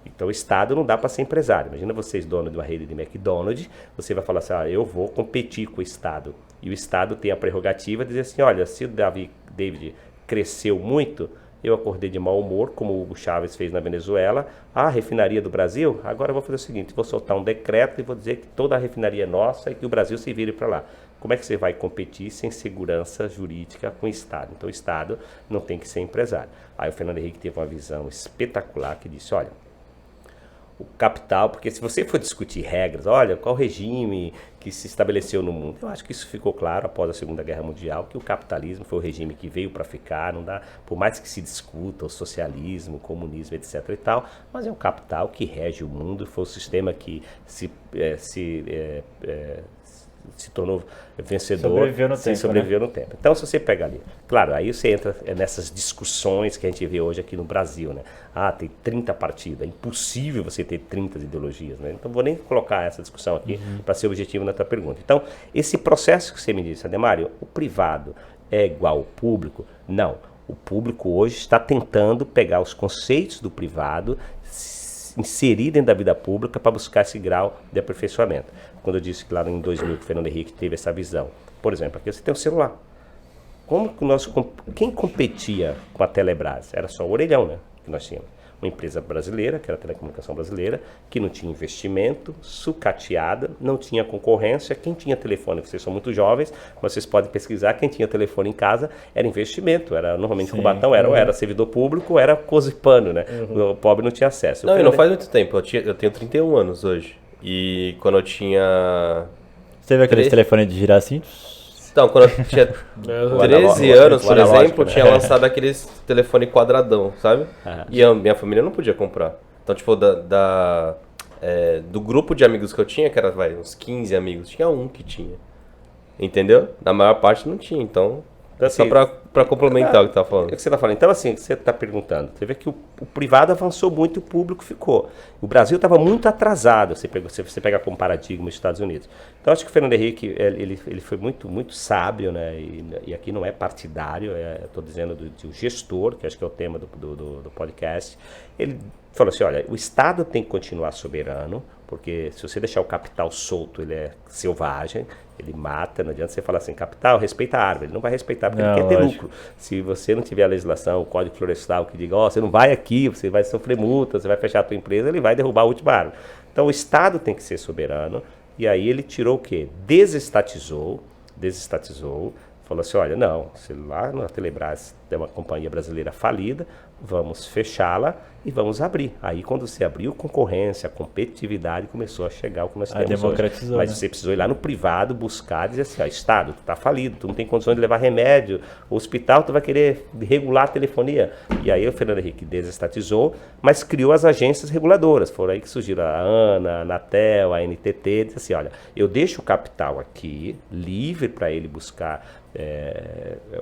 Então o Estado não dá para ser empresário. Imagina vocês, dono de uma rede de McDonald's, você vai falar assim, eu vou competir com o Estado. E o Estado tem a prerrogativa de dizer assim, olha, se o David cresceu muito, eu acordei de mau humor, como o Hugo Chávez fez na Venezuela, a refinaria do Brasil, agora eu vou fazer o seguinte, vou soltar um decreto e vou dizer que toda a refinaria é nossa e que o Brasil se vire para lá. Como é que você vai competir sem segurança jurídica com o Estado? Então o Estado não tem que ser empresário. Aí o Fernando Henrique teve uma visão espetacular que disse, olha, o capital, porque se você for discutir regras, olha, qual regime que se estabeleceu no mundo, eu acho que isso ficou claro após a Segunda Guerra Mundial, que o capitalismo foi o regime que veio para ficar, não dá, por mais que se discuta o socialismo, o comunismo, etc e tal, mas é o capital que rege o mundo, foi o sistema que se tornou vencedor, sobreviveu no tempo. Então, se você pega ali, claro, aí você entra nessas discussões que a gente vê hoje aqui no Brasil, né? Tem 30 partidos, é impossível você ter 30 ideologias, né? Então, vou nem colocar essa discussão aqui para ser objetivo na tua pergunta. Então, esse processo que você me disse, Ademário, o privado é igual ao público? Não. O público hoje está tentando pegar os conceitos do privado, inserir dentro da vida pública para buscar esse grau de aperfeiçoamento. Quando eu disse que lá em 2000 que o Fernando Henrique teve essa visão. Por exemplo, aqui você tem um celular. Quem competia com a Telebrás? Era só o orelhão, né, que nós tínhamos. Uma empresa brasileira, que era a telecomunicação brasileira, que não tinha investimento, sucateada, não tinha concorrência. Quem tinha telefone, vocês são muito jovens, mas vocês podem pesquisar, quem tinha telefone em casa era investimento, era normalmente Cubatão, era servidor público, era coisa e pano, né? O pobre não tinha acesso. Não, e não faz muito tempo, eu tenho 31 anos hoje, e quando eu tinha... Você teve aquele telefone de girar assim? Então, quando eu tinha 13 anos, por exemplo, tinha lançado aqueles telefone quadradão, sabe? E a minha família não podia comprar. Então, tipo, do grupo de amigos que eu tinha, que era uns 15 amigos, tinha um que tinha. Entendeu? Na maior parte não tinha, então... Só para complementar o que você está falando. É o que você está falando. Então, assim, você está perguntando. Você vê que o privado avançou muito e o público ficou. O Brasil estava muito atrasado, se você pega como paradigma os Estados Unidos. Então, acho que o Fernando Henrique, ele foi muito, muito sábio, né? E aqui não é partidário, estou dizendo do gestor, que acho que é o tema do podcast. Ele falou assim, olha, o Estado tem que continuar soberano, porque se você deixar o capital solto, ele é selvagem, ele mata, não adianta você falar assim, capital, respeita a árvore, ele não vai respeitar porque ele quer ter lucro. Se você não tiver a legislação, o Código Florestal que diga, você não vai aqui, você vai sofrer multa, você vai fechar a tua empresa, ele vai derrubar a última árvore. Então o Estado tem que ser soberano, e aí ele tirou o quê? Desestatizou, falou assim, olha, não, se lá na Telebrás é uma companhia brasileira falida, vamos fechá-la e vamos abrir. Aí quando você abriu, concorrência, a competitividade começou a chegar ao que nós temos democratizou, hoje. Mas né? você precisou ir lá no privado buscar, dizer assim, Estado, tu está falido, tu não tem condições de levar remédio, o hospital tu vai querer regular a telefonia. E aí o Fernando Henrique desestatizou, mas criou as agências reguladoras. Foram aí que surgiram a ANA, a Anatel, a NTT, disse assim, olha, eu deixo o capital aqui, livre para ele buscar,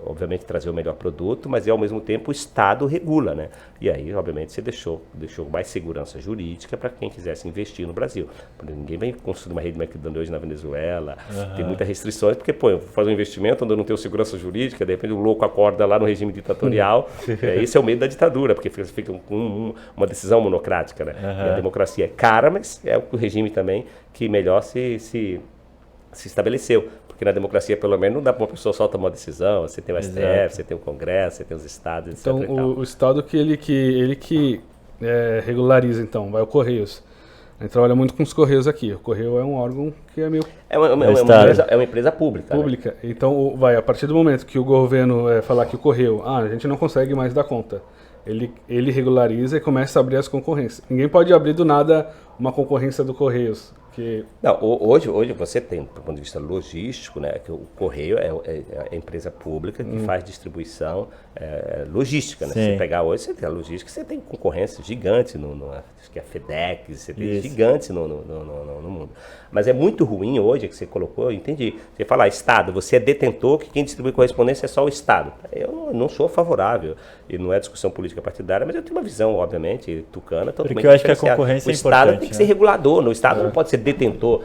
obviamente trazer o melhor produto, mas ao mesmo tempo o Estado regula, né? E aí, obviamente, você deixou mais segurança jurídica para quem quisesse investir no Brasil. Porque ninguém vem construir uma rede de McDonald's hoje na Venezuela, tem muitas restrições, porque, eu vou fazer um investimento onde eu não tenho segurança jurídica, de repente o louco acorda lá no regime ditatorial, esse é o medo da ditadura, porque fica uma decisão monocrática, né? E a democracia é cara, mas é o regime também que melhor se estabeleceu. Porque na democracia, pelo menos, não dá para uma pessoa só tomar uma decisão. Você tem o STF, você tem o Congresso, você tem os estados, etc. Então, o Estado que ele regulariza, então, vai o Correios. A gente trabalha muito com os Correios aqui. O Correio é um órgão que é meio... É uma empresa pública. Pública. Né? Então, a partir do momento que o governo falar que o Correio, a gente não consegue mais dar conta, ele regulariza e começa a abrir as concorrências. Ninguém pode abrir do nada uma concorrência do Correios. Não, hoje você tem, do ponto de vista logístico, né, que o Correio é a empresa pública que faz distribuição logística. Né? Se você pegar hoje, você tem a logística, você tem concorrência gigante, acho que é a FedEx, você tem gigantes no mundo. Mas é muito ruim hoje, que você colocou, eu entendi. Você fala, Estado, você é detentor, que quem distribui correspondência é só o Estado. Eu não sou favorável, e não é discussão política partidária, mas eu tenho uma visão, obviamente, tucana, totalmente porque eu acho que a concorrência é importante. O Estado tem que ser regulador, o Estado não pode ser detentor,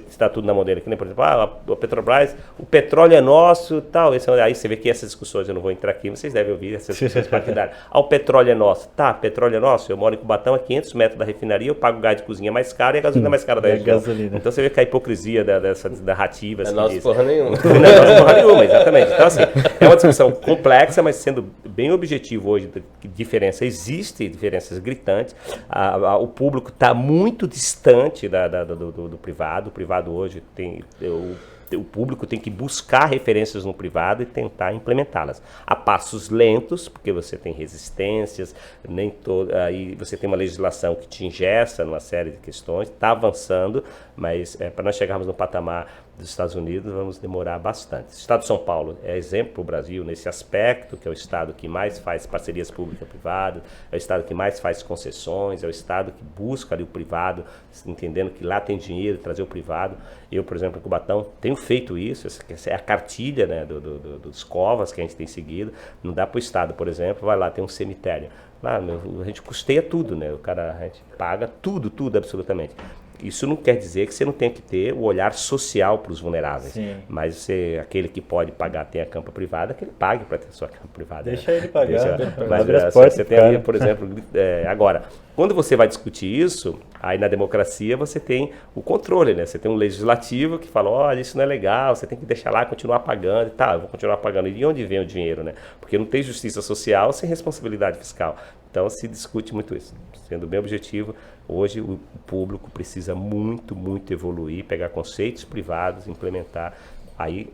está tudo na mão dele. Que nem, por exemplo, a Petrobras, o petróleo é nosso e tal. Aí você vê que essas discussões, eu não vou entrar aqui, vocês devem ouvir essas discussões partidárias. O petróleo é nosso. Tá, petróleo é nosso. Eu moro em Cubatão, a 500 metros da refinaria, eu pago o gás de cozinha mais caro e a gasolina mais cara da região. Então você vê que a hipocrisia dessas narrativas. Não é nossa porra nenhuma. Não é nossa porra nenhuma, exatamente. Então, assim, é uma discussão complexa, mas sendo bem objetivo hoje, diferença existe, diferenças gritantes. O público está muito distante do privado. O privado hoje tem... O público tem que buscar referências no privado e tentar implementá-las. A passos lentos, porque você tem resistências, aí você tem uma legislação que te engessa numa série de questões, está avançando, mas para nós chegarmos no patamar dos Estados Unidos, vamos demorar bastante. O Estado de São Paulo é exemplo para o Brasil nesse aspecto, que é o Estado que mais faz parcerias público-privado, é o Estado que mais faz concessões, é o Estado que busca ali o privado, entendendo que lá tem dinheiro, trazer o privado. Eu, por exemplo, em Cubatão, tenho feito isso, essa é a cartilha, né, dos COVAS que a gente tem seguido. Não dá para o Estado, por exemplo, vai lá, tem um cemitério. Lá, a gente custeia tudo, né? A gente paga tudo absolutamente. Isso não quer dizer que você não tem que ter o olhar social para os vulneráveis. Sim. Mas aquele que pode pagar, tem a campa privada, que ele pague para ter a sua campa privada. Deixa ele pagar. Mas você tem ali, por exemplo, agora, quando você vai discutir isso, aí na democracia você tem o controle, né? Você tem um legislativo que fala, olha, isso não é legal, você tem que deixar lá, continuar pagando. Tá, eu vou continuar pagando. E de onde vem o dinheiro, né? Porque não tem justiça social sem responsabilidade fiscal. Então se discute muito isso. Sendo bem objetivo, hoje o público precisa muito evoluir, pegar conceitos privados, implementar. Aí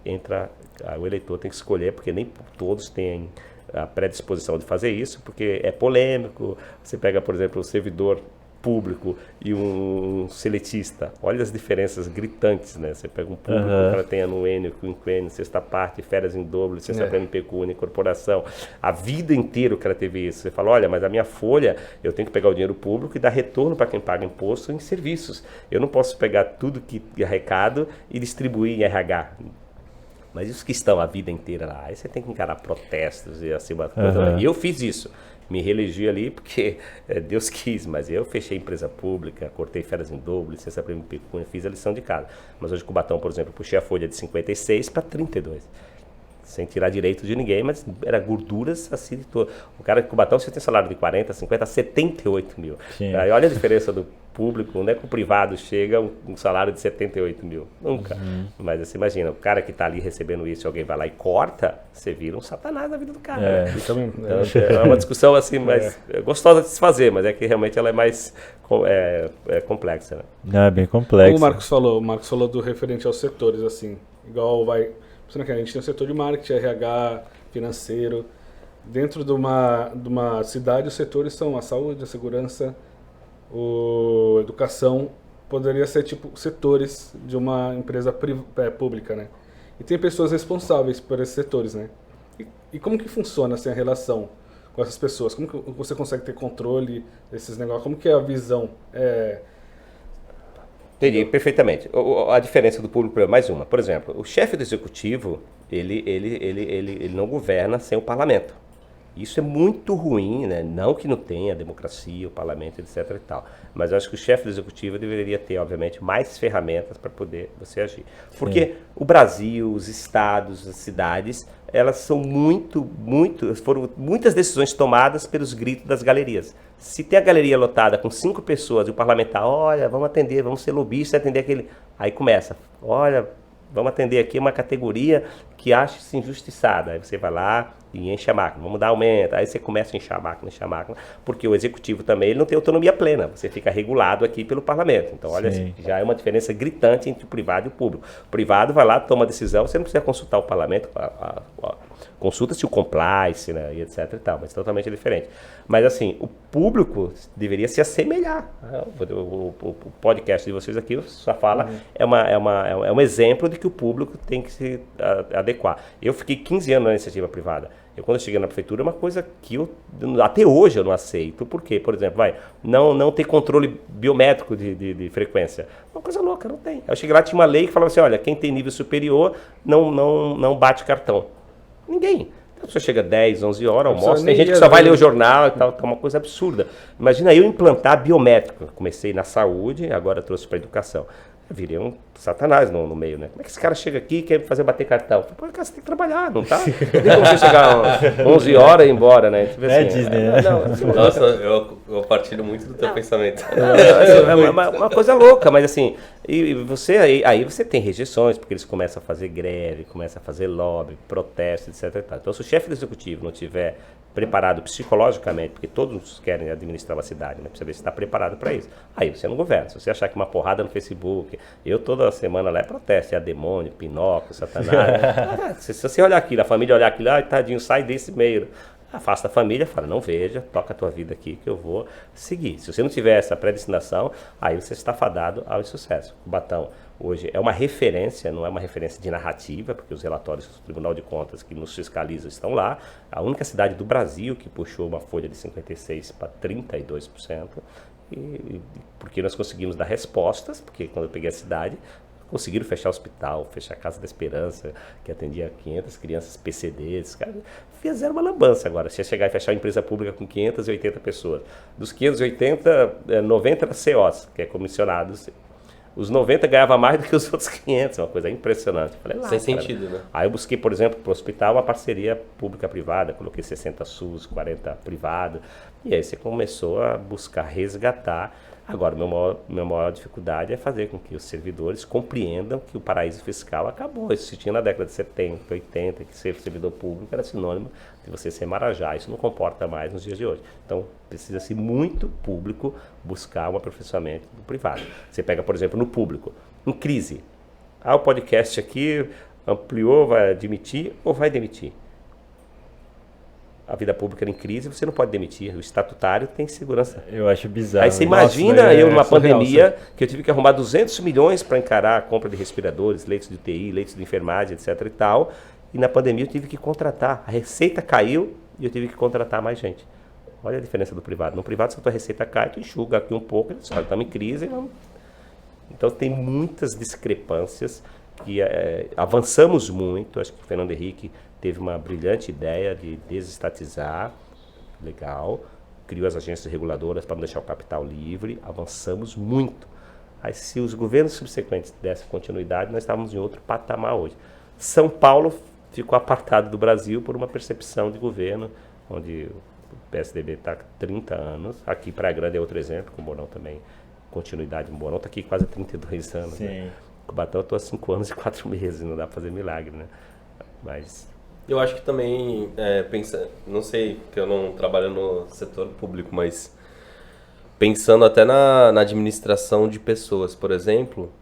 o eleitor tem que escolher, porque nem todos têm a predisposição de fazer isso, porque é polêmico. Você pega, por exemplo, o servidor público e um seletista. Olha as diferenças gritantes, né? Você pega um público, o cara tem anuênio, quinquênio, sexta parte, férias em dobro, licença prêmio pecúnia, incorporação. A vida inteira o cara teve isso. Você fala, olha, mas a minha folha, eu tenho que pegar o dinheiro público e dar retorno para quem paga imposto em serviços. Eu não posso pegar tudo que arrecado e distribuir em RH. Mas os que estão a vida inteira lá, aí você tem que encarar protestos e acima da coisa. E eu fiz isso. Me reelegi ali porque Deus quis, mas eu fechei empresa pública, cortei férias em dobro, licença prêmio pecúnia, fiz a lição de casa. Mas hoje Cubatão, por exemplo, puxei a folha de 56 para 32. Sem tirar direito de ninguém, mas era gorduras assim de todo. O cara de Cubatão, você tem salário de 40, 50, 78 mil. Sim. Aí olha a diferença do público, onde é que o privado chega um salário de 78 mil? Nunca. Mas você imagina, o cara que está ali recebendo isso, alguém vai lá e corta, você vira um satanás na vida do cara. Né? Então, é uma discussão assim, mais gostosa de se fazer, mas é que realmente ela é mais complexa. Né? É bem complexa. Como o Marcos falou do referente aos setores, assim, igual a gente tem o setor de marketing, RH, financeiro. Dentro de uma cidade, os setores são a saúde, a segurança, a educação. Poderia ser tipo setores de uma empresa pública, né? E tem pessoas responsáveis por esses setores, né? E como que funciona assim, a relação com essas pessoas? Como que você consegue ter controle desses negócios? Como que é a visão? Entendi, perfeitamente. A diferença do público é mais uma. Por exemplo, o chefe do executivo, ele não governa sem o parlamento. Isso é muito ruim, né? Não que não tenha democracia, o parlamento, etc. e tal. Mas eu acho que o chefe do executivo deveria ter, obviamente, mais ferramentas para poder você agir. Porque o Brasil, os estados, as cidades, elas são foram muitas decisões tomadas pelos gritos das galerias. Se tem a galeria lotada com 5 pessoas e o parlamentar, olha, vamos atender, vamos ser lobistas, atender aquele... Aí começa, olha, vamos atender aqui uma categoria que acha-se injustiçada. Aí você vai lá e enche a máquina, vamos dar aumento. Aí você começa a encher a máquina, porque o executivo também ele não tem autonomia plena. Você fica regulado aqui pelo parlamento. Então, olha, já é uma diferença gritante entre o privado e o público. O privado vai lá, toma decisão, você não precisa consultar o parlamento, consulta-se o compliance, né, e etc e tal, mas totalmente diferente. Mas assim, o público deveria se assemelhar. O podcast de vocês aqui, sua fala, é um exemplo de que o público tem que se adequar. Eu fiquei 15 anos na iniciativa privada. Quando eu cheguei na prefeitura, é uma coisa que até hoje eu não aceito. Por quê? Por exemplo, não ter controle biométrico de frequência. Uma coisa louca, não tem. Eu cheguei lá, tinha uma lei que falava assim, olha, quem tem nível superior não bate cartão. Ninguém. A pessoa chega 10, 11 horas, almoça, tem gente que só vai ler o jornal e tal, tá uma coisa absurda. Imagina eu implantar biométrico. Comecei na saúde, agora trouxe para a educação. Eu virei um satanás no meio, né? Como é que esse cara chega aqui e quer fazer bater cartão? Eu falei, pô, cara, você tem que trabalhar, não tá? Não tem como você chegar 11 horas e ir embora, né? Tipo assim, Disney, né? Nossa, eu partilho muito do teu pensamento. É uma coisa louca, mas assim, aí você tem rejeições, porque eles começam a fazer greve, começam a fazer lobby, protesto, etc. Então, se o chefe do executivo não tiver preparado psicologicamente, porque todos querem administrar uma cidade, né? Precisa ver se está preparado para isso. Aí você não governa. Se você achar que uma porrada no Facebook, eu toda semana lá é protesto, é demônio, Pinóquio, Satanás. Se você olhar aquilo, a família olhar aquilo, tadinho, sai desse meio. Afasta a família, fala, não veja, toca a tua vida aqui que eu vou seguir. Se você não tiver essa predestinação, aí você está fadado ao insucesso. O Cubatão hoje é uma referência, não é uma referência de narrativa, porque os relatórios do Tribunal de Contas que nos fiscalizam estão lá. A única cidade do Brasil que puxou uma folha de 56% para 32%, porque nós conseguimos dar respostas, porque quando eu peguei a cidade, conseguiram fechar o hospital, fechar a Casa da Esperança, que atendia 500 crianças PCDs. Cara, fizeram uma lambança agora. Se chegar e fechar uma empresa pública com 580 pessoas. Dos 580, 90 eram COs, que é comissionados. Os 90 ganhavam mais do que os outros 500, uma coisa impressionante. Falei, sem sentido, né? Aí eu busquei, por exemplo, para o hospital uma parceria pública-privada, coloquei 60 SUS, 40 privado, e aí você começou a buscar resgatar. Agora, minha maior dificuldade é fazer com que os servidores compreendam que o paraíso fiscal acabou. Isso se tinha na década de 70, 80, que ser servidor público era sinônimo de você ser marajá. Isso não comporta mais nos dias de hoje. Então, precisa-se muito público buscar um aperfeiçoamento do privado. Você pega, por exemplo, no público, em crise. O podcast aqui ampliou, vai admitir ou vai demitir? A vida pública era em crise, você não pode demitir. O estatutário tem segurança. Eu acho bizarro. Aí você imagina eu numa pandemia que eu tive que arrumar 200 milhões para encarar a compra de respiradores, leitos de UTI, leitos de enfermagem, etc. e tal. E na pandemia eu tive que contratar. A receita caiu e eu tive que contratar mais gente. Olha a diferença do privado. No privado, se a tua receita cai, tu enxuga aqui um pouco, eles falam, estamos em crise. Não. Então tem muitas discrepâncias que avançamos muito. Acho que o Fernando Henrique teve uma brilhante ideia de desestatizar, legal, criou as agências reguladoras para não deixar o capital livre, avançamos muito. Aí se os governos subsequentes dessem continuidade, nós estávamos em outro patamar hoje. São Paulo ficou apartado do Brasil por uma percepção de governo, onde o PSDB está há 30 anos, aqui Praia Grande é outro exemplo, com o Mourão também, continuidade, o Mourão está aqui quase 32 anos. Sim. Né? O Cubatão eu estou há 5 anos e 4 meses, não dá para fazer milagre, né? Mas... Eu acho que também, não sei, que eu não trabalho no setor público, mas pensando até na administração de pessoas, por exemplo,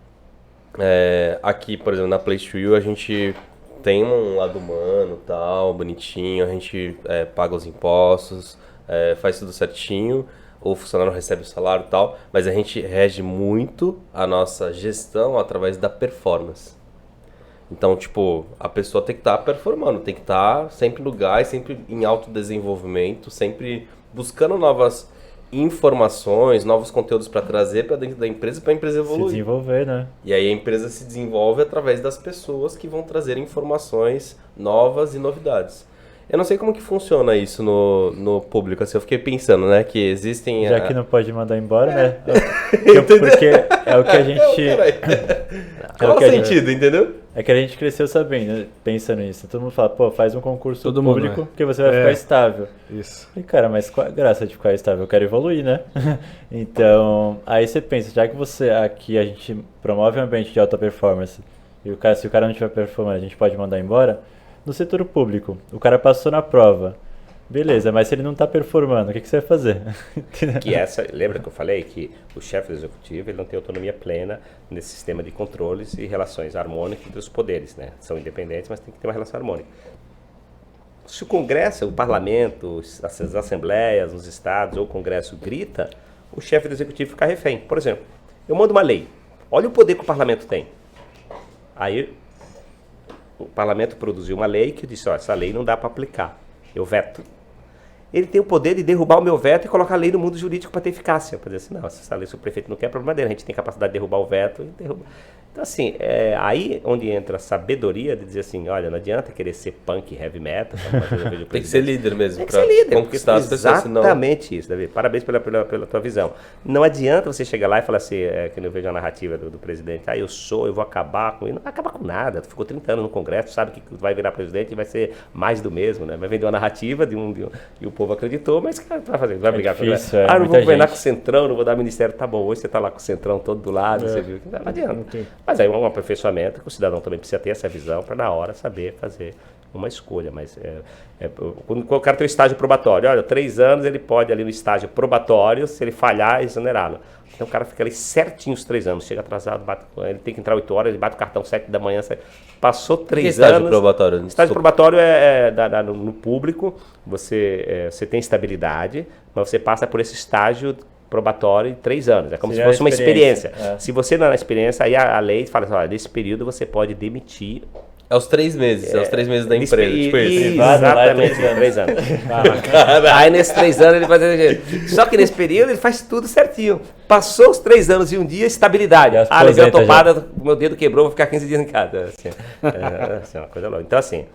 aqui, por exemplo, na Place to You, a gente tem um lado humano, tal, bonitinho, a gente paga os impostos, faz tudo certinho, o funcionário recebe o salário e tal, mas a gente rege muito a nossa gestão através da performance. Então, tipo, a pessoa tem que estar performando, tem que estar sempre no gás, sempre em autodesenvolvimento, sempre buscando novas informações, novos conteúdos para trazer para dentro da empresa, para a empresa evoluir. Se desenvolver, né? E aí a empresa se desenvolve através das pessoas que vão trazer informações novas e novidades. Eu não sei como que funciona isso no público, assim, eu fiquei pensando, né, que existem... Já que não pode mandar embora, né? Porque é o que a gente... Qual o sentido, entendeu? É que a gente cresceu sabendo, pensando nisso. Todo mundo fala, pô, faz um concurso Todo público mundo, porque você vai ficar estável. Isso. E cara, mas qual a graça de ficar estável? Eu quero evoluir, né? Então, aí você pensa, já que aqui a gente promove um ambiente de alta performance, e se o cara não tiver performance, a gente pode mandar embora. No setor público, o cara passou na prova. Beleza, mas se ele não está performando, o que você vai fazer? Lembra que eu falei que o chefe do executivo ele não tem autonomia plena nesse sistema de controles e relações harmônicas entre os poderes, né? São independentes, mas tem que ter uma relação harmônica. Se o Congresso, o Parlamento, as assembleias, os estados ou o Congresso grita, o chefe do executivo fica refém. Por exemplo, eu mando uma lei. Olha o poder que o Parlamento tem. Aí o Parlamento produziu uma lei que disse, essa lei não dá para aplicar. Eu veto. Ele tem o poder de derrubar o meu veto e colocar a lei no mundo jurídico para ter eficácia. Para dizer assim, não, essa lei, se o prefeito não quer, é problema dele. A gente tem capacidade de derrubar o veto e derruba. Então, assim, aí onde entra a sabedoria de dizer assim, olha, não adianta querer ser punk, heavy metal. Tem que ser líder mesmo. Tem que ser líder, conquistar as pessoas. Exatamente isso, Davi. Parabéns pela tua visão. Não adianta você chegar lá e falar assim, que eu vejo a narrativa do presidente, eu vou acabar com isso. Não vai acabar com nada. Tu ficou 30 anos no Congresso, sabe que vai virar presidente e vai ser mais do mesmo, né? Vai vender uma narrativa e o povo acreditou, mas o que vai fazer? Vai brigar com isso. Não vou governar com o Centrão, não vou dar ministério. Tá bom, hoje você tá lá com o Centrão todo do lado, você viu que não adianta. Mas aí é um aperfeiçoamento que o cidadão também precisa ter essa visão para na hora saber fazer uma escolha. Mas quando o cara tem um estágio probatório, olha, 3 anos ele pode ali no estágio probatório, se ele falhar, exonerá-lo. Então o cara fica ali certinho os 3 anos, chega atrasado, ele tem que entrar 8 horas, ele bate o cartão 7 da manhã, passou 3 anos. Estágio probatório? Estágio probatório no público, você tem estabilidade, mas você passa por esse estágio probatório em 3 anos. É como se fosse uma experiência. Se você não é na experiência, aí a lei fala assim, olha, nesse período você pode demitir. É os 3 meses, é os 3 meses da empresa. Tipo exatamente, 3 anos. Aí nesses 3 anos ele faz. Só que nesse período ele faz tudo certinho. Passou os 3 anos e um dia, estabilidade. Levei a topada, meu dedo quebrou, vou ficar 15 dias em casa. Assim, uma coisa louca. Então, assim,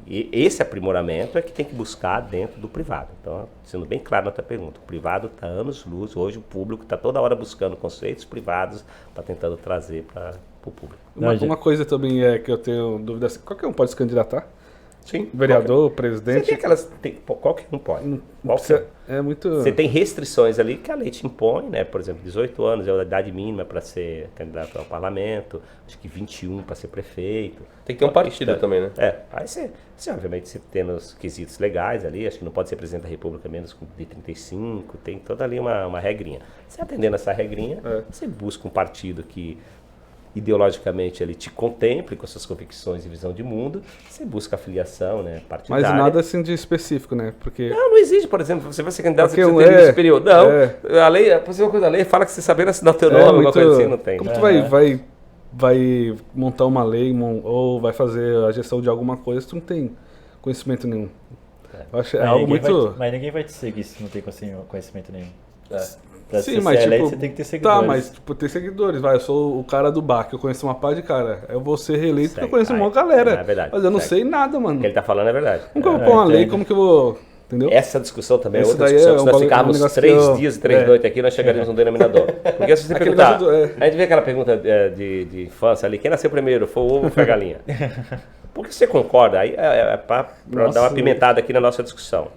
e esse aprimoramento é que tem que buscar dentro do privado. Então, sendo bem claro na tua pergunta, o privado está anos-luz, hoje o público está toda hora buscando conceitos privados, está tentando trazer para o público. Uma coisa também que eu tenho dúvida, qualquer um pode se candidatar? Sim. Vereador, presidente? Você tem aquelas, qualquer um pode. Você tem restrições ali que a lei te impõe, né? Por exemplo, 18 anos é a idade mínima para ser candidato ao parlamento, acho que 21 para ser prefeito. Tem que ter um partido também, né? Aí você obviamente, você tendo os quesitos legais ali, acho que não pode ser presidente da República menos de 35, tem toda ali uma regrinha. Você atendendo essa regrinha, você busca um partido que ideologicamente ele te contemple com suas convicções e visão de mundo, você busca a filiação, né, partidária. Mas nada assim de específico, né? Porque não exige, por exemplo, você vai ser candidato, você precisa ter nível superior. Não, a lei, por exemplo, uma coisa da lei fala que você saber assinar o teu nome, alguma coisa assim, não tem. Como tu vai montar uma lei ou vai fazer a gestão de alguma coisa, tu não tem conhecimento nenhum. Eu acho algo muito... Mas ninguém vai te seguir se não tem conhecimento nenhum. Sim, mas eleito, você tem que ter seguidores. Tá, mas ter seguidores, eu sou o cara do bar, que eu conheço uma par de cara. Eu vou ser reeleito porque eu conheço uma galera. É verdade. Mas eu não sei nada, mano. O que ele tá falando é verdade. Como que eu vou pôr uma lei, como que eu vou... Entendeu? Essa discussão também é outra discussão. Se nós ficarmos 3 dias e 3 noites aqui, nós chegaríamos num denominador. Porque se você perguntar... A gente vê aquela pergunta de infância ali, quem nasceu primeiro, foi o ovo ou foi a galinha? Por que você concorda? Aí para dar uma pimentada aqui na nossa discussão.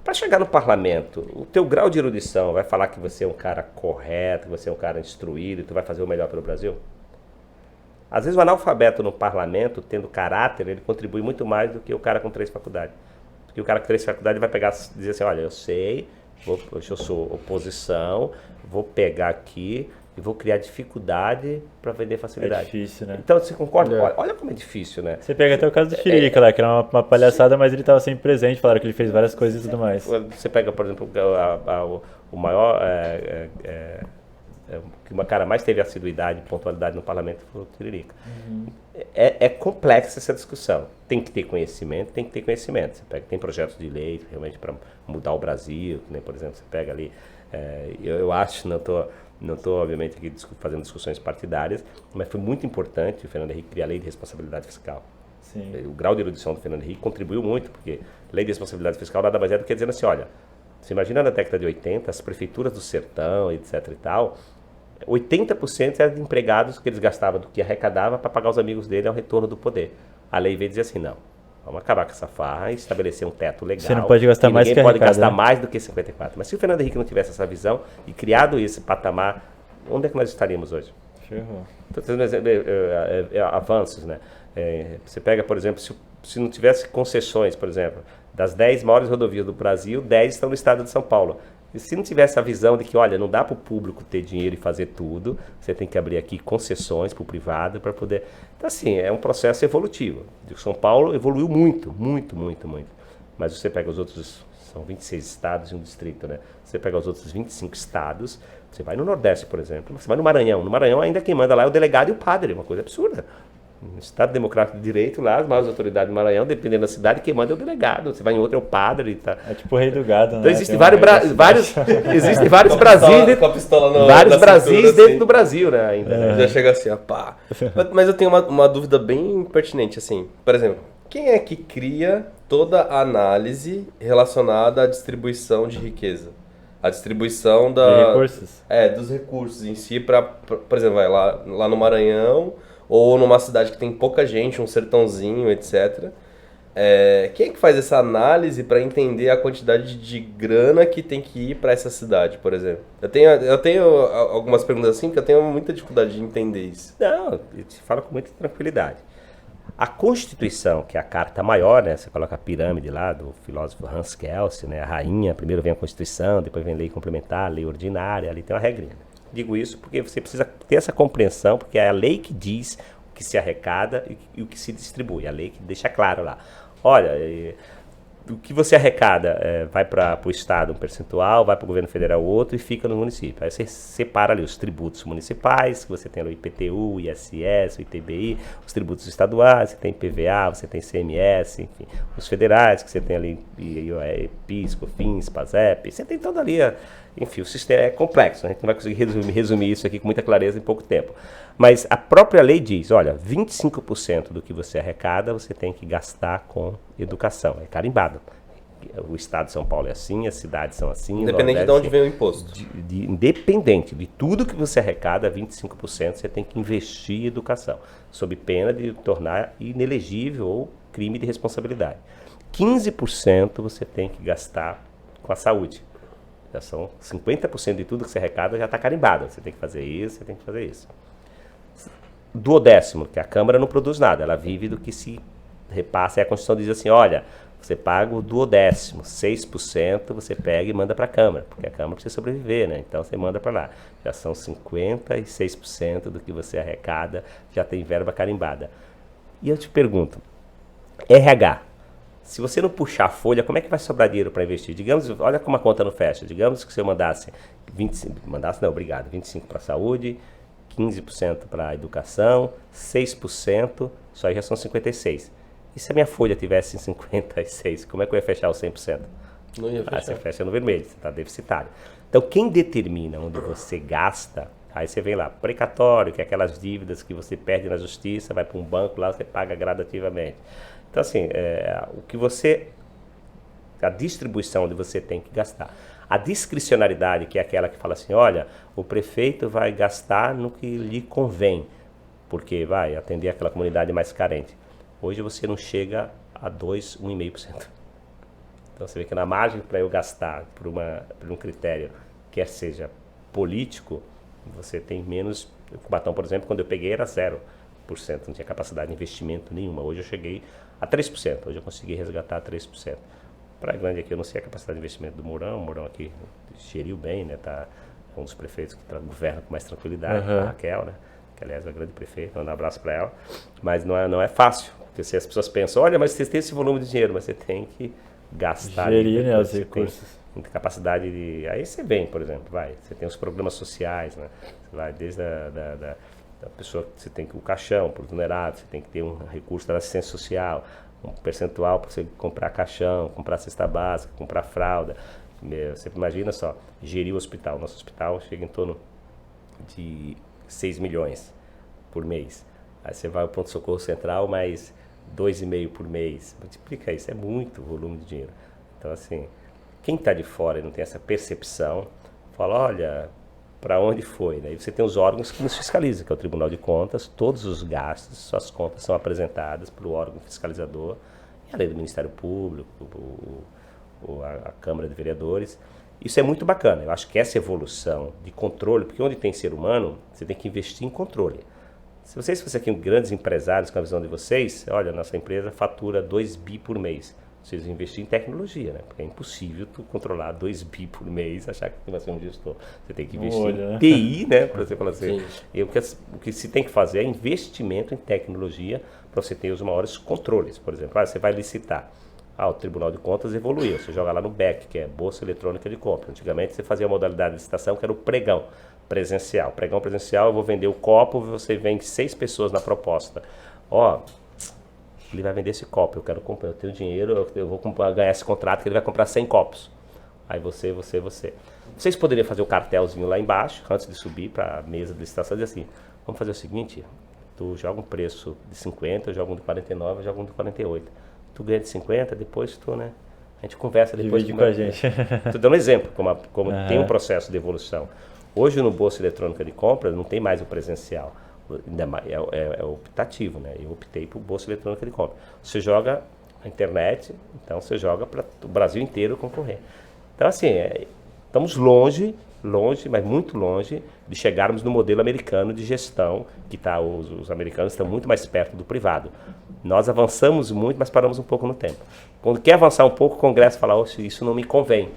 Para chegar no parlamento, o teu grau de erudição vai falar que você é um cara correto, que você é um cara instruído e tu vai fazer o melhor pelo Brasil? Às vezes o analfabeto no parlamento, tendo caráter, ele contribui muito mais do que o cara com 3 faculdades. Porque o cara com 3 faculdades vai pegar e dizer assim, olha, eu sei, eu sou oposição, vou pegar aqui e vou criar dificuldade para vender facilidade. É difícil, né? Então, você concorda? Olha como é difícil, né? Você pega até o caso do Tiririca lá, que era uma palhaçada, mas ele estava sempre presente, falaram que ele fez várias coisas e tudo mais. Você pega, por exemplo, o maior... que uma cara mais teve assiduidade e pontualidade no parlamento foi o Tiririca. É complexa essa discussão. Tem que ter conhecimento, Você pega, tem projetos de lei realmente para mudar o Brasil, né? Por exemplo, você pega ali... eu acho, não estou, obviamente, aqui fazendo discussões partidárias, mas foi muito importante o Fernando Henrique criar a lei de responsabilidade fiscal. Sim. O grau de erudição do Fernando Henrique contribuiu muito, porque lei de responsabilidade fiscal nada mais é do que dizendo assim, olha, você imagina na década de 80, as prefeituras do sertão, etc e tal, 80% eram de empregados que eles gastavam do que arrecadava para pagar os amigos dele ao retorno do poder. A lei veio dizer assim, não, vamos acabar com essa farra e estabelecer um teto legal. Você não pode gastar mais que ninguém pode gastar né? mais do que 54. Mas se o Fernando Henrique não tivesse essa visão e criado esse patamar, onde é que nós estaríamos hoje? Ferrou. Estou trazendo avanços, né? Você pega, por exemplo, se não tivesse concessões, por exemplo, das 10 maiores rodovias do Brasil, 10 estão no estado de São Paulo. E se não tivesse a visão de que, olha, não dá para o público ter dinheiro e fazer tudo, você tem que abrir aqui concessões para o privado para poder... Então, assim, é um processo evolutivo. São Paulo evoluiu muito. Mas você pega os outros, são 26 estados e um distrito, né? Você pega os outros 25 estados, você vai no Nordeste, por exemplo, você vai no Maranhão. No Maranhão, ainda quem manda lá é o delegado e o padre, uma coisa absurda. No Estado Democrático de Direito, lá, as maiores autoridades do Maranhão, dependendo da cidade, quem manda é o delegado. Você vai em outro, é o padre. Tá. É tipo o rei do gado, né? Então existem existem vários Brasis, com a pistola vários Brasis cintura, dentro assim. do Brasil, né? Ainda, né? Já chega assim, ó, pá. Mas eu tenho uma dúvida bem pertinente, assim. Por exemplo, quem é que cria toda a análise relacionada à distribuição de riqueza? A distribuição De recursos? dos recursos em si, por exemplo, vai lá no Maranhão, ou numa cidade que tem pouca gente, um sertãozinho, etc. Quem é que faz essa análise para entender a quantidade de grana que tem que ir para essa cidade, por exemplo? Eu tenho algumas perguntas assim, que eu tenho muita dificuldade de entender isso. Não, eu te falo com muita tranquilidade. A Constituição, que é a carta maior, né? Você coloca a pirâmide lá do filósofo Hans Kelsen, né? A rainha, primeiro vem a Constituição, depois vem a lei complementar, a lei ordinária, ali tem uma regrinha. Digo isso porque você precisa ter essa compreensão, porque é a lei que diz o que se arrecada e o que se distribui. A lei que deixa claro lá. Olha, o que você arrecada vai para o Estado um percentual, vai para o governo federal outro e fica no município. Aí você separa ali os tributos municipais, que você tem ali o IPTU, o ISS, o ITBI, os tributos estaduais, você tem PVA, você tem CMS, enfim, os federais, que você tem ali PIS, COFINS, PASEP, você tem todo ali, enfim, o sistema é complexo, a gente não vai conseguir resumir isso aqui com muita clareza em pouco tempo. Mas a própria lei diz, olha, 25% do que você arrecada você tem que gastar com educação, é carimbado. O estado de São Paulo é assim, as cidades são assim. Independente de onde vem o imposto. Independente de tudo que você arrecada, 25% você tem que investir em educação, sob pena de tornar inelegível ou crime de responsabilidade. 15% você tem que gastar com a saúde. Já são 50% de tudo que você arrecada já está carimbado. Você tem que fazer isso, você tem que fazer isso. Duodécimo, que a Câmara não produz nada, ela vive do que se repassa. E a Constituição diz assim, olha, você paga o duodécimo, 6% você pega e manda para a Câmara, porque a Câmara precisa sobreviver, né? Então você manda para lá. Já são 56% do que você arrecada, já tem verba carimbada. E eu te pergunto, RH, se você não puxar a folha, como é que vai sobrar dinheiro para investir? Digamos, olha como a conta não fecha. Digamos que se eu mandasse 25% para a saúde, 15% para a educação, 6%, isso aí já são 56%. E se a minha folha tivesse em 56%, como é que eu ia fechar os 100%? Não ia fechar. Você fecha no vermelho, você está deficitário. Então, quem determina onde você gasta, aí você vem lá, precatório, que é aquelas dívidas que você perde na justiça, vai para um banco lá, você paga gradativamente. Então, assim, a distribuição onde você tem que gastar. A discricionariedade, que é aquela que fala assim, olha, o prefeito vai gastar no que lhe convém, porque vai atender aquela comunidade mais carente. Hoje você não chega a 1,5%. Então você vê que na margem para eu gastar por um critério, quer seja político, você tem menos. O Cubatão, por exemplo, quando eu peguei era 0%, não tinha capacidade de investimento nenhuma. Hoje eu cheguei a 3%, hoje eu consegui resgatar 3%. Praia Grande aqui eu não sei a capacidade de investimento do Mourão, o Mourão aqui geriu bem, né? Tá, é um dos prefeitos que governa com mais tranquilidade, a Raquel, né? Que aliás é a grande prefeita, um abraço para ela. Mas não é fácil, porque se as pessoas pensam, olha, mas você tem esse volume de dinheiro, mas você tem que gastar. Gerir, né, os recursos. Tem capacidade de... Aí você vem, por exemplo, você tem os programas sociais, né? Você vai desde da pessoa que você tem que o caixão para os vulneráveis, você tem que ter um recurso da assistência social, um percentual para você comprar caixão, comprar cesta básica, comprar fralda. Você imagina só, gerir o hospital. Nosso hospital chega em torno de 6 milhões por mês. Aí você vai ao pronto-socorro central, mais 2,5 por mês. Multiplica isso, é muito volume de dinheiro. Então, assim, quem está de fora e não tem essa percepção, fala, olha, para onde foi? Daí você tem os órgãos que nos fiscalizam, que é o Tribunal de Contas, todos os gastos, suas contas são apresentadas para o órgão fiscalizador, e além do Ministério Público, a Câmara de Vereadores. Isso é muito bacana, eu acho que essa evolução de controle, porque onde tem ser humano, você tem que investir em controle. Se vocês aqui grandes empresários, com a visão de vocês, olha, nossa empresa fatura 2 bi por mês. Vocês investir em tecnologia, né? Porque é impossível tu controlar 2 bi por mês, achar que tu vai ser um gestor. Você tem que investir em TI, né? Para você falar assim. E o que se tem que fazer é investimento em tecnologia para você ter os maiores controles. Por exemplo, você vai licitar. O Tribunal de Contas evoluiu. Você joga lá no BEC, que é Bolsa Eletrônica de Compra. Antigamente você fazia a modalidade de licitação que era o pregão presencial. Pregão presencial, eu vou vender o copo, você vende 6 pessoas na proposta. ó, ele vai vender esse copo, eu quero comprar, eu tenho dinheiro, eu vou ganhar esse contrato que ele vai comprar 100 copos. Aí você. Vocês poderiam fazer o cartelzinho lá embaixo, antes de subir para a mesa de licitação, e dizer assim, vamos fazer o seguinte, tu joga um preço de 50, eu jogo um de 49, eu jogo um de 48. Tu ganha de 50, depois tu, né? A gente conversa depois. Divide com a gente. Estou dando um exemplo, como tem um processo de evolução. Hoje no bolsa eletrônica de compra não tem mais o presencial, é optativo, né? Eu optei por bolsa eletrônica de compra. Você joga na internet, então você joga para o Brasil inteiro concorrer. Então assim, estamos longe, mas muito longe de chegarmos no modelo americano de gestão, que os americanos estão muito mais perto do privado. Nós avançamos muito, mas paramos um pouco no tempo. Quando quer avançar um pouco, o Congresso fala, isso não me convém.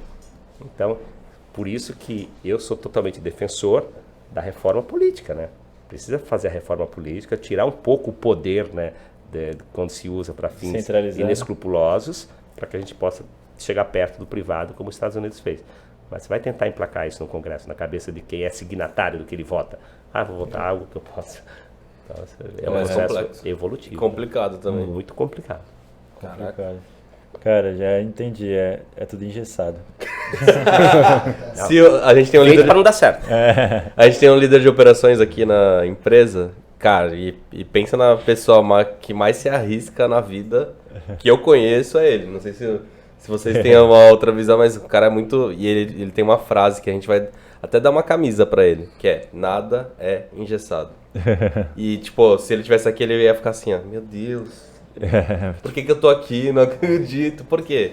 Então, por isso que eu sou totalmente defensor da reforma política, né? Precisa fazer a reforma política, tirar um pouco o poder, né, quando se usa para fins inescrupulosos, para que a gente possa chegar perto do privado, como os Estados Unidos fez. Mas você vai tentar emplacar isso no Congresso, na cabeça de quem é signatário do que ele vota. Vou votar algo que eu possa... Então, é um processo evolutivo. Complicado também. Muito complicado. Caraca. Cara, já entendi, é tudo engessado. A gente tem um líder para não dar certo. A gente tem um líder de operações aqui na empresa, cara, e pensa na pessoa que mais se arrisca na vida que eu conheço, é ele. Não sei se vocês têm uma outra visão, mas o cara é muito... E ele tem uma frase que a gente vai até dar uma camisa pra ele, que é, nada é engessado. E, tipo, se ele tivesse aqui, ele ia ficar assim, ó, meu Deus, por que eu tô aqui? Não acredito. Por quê?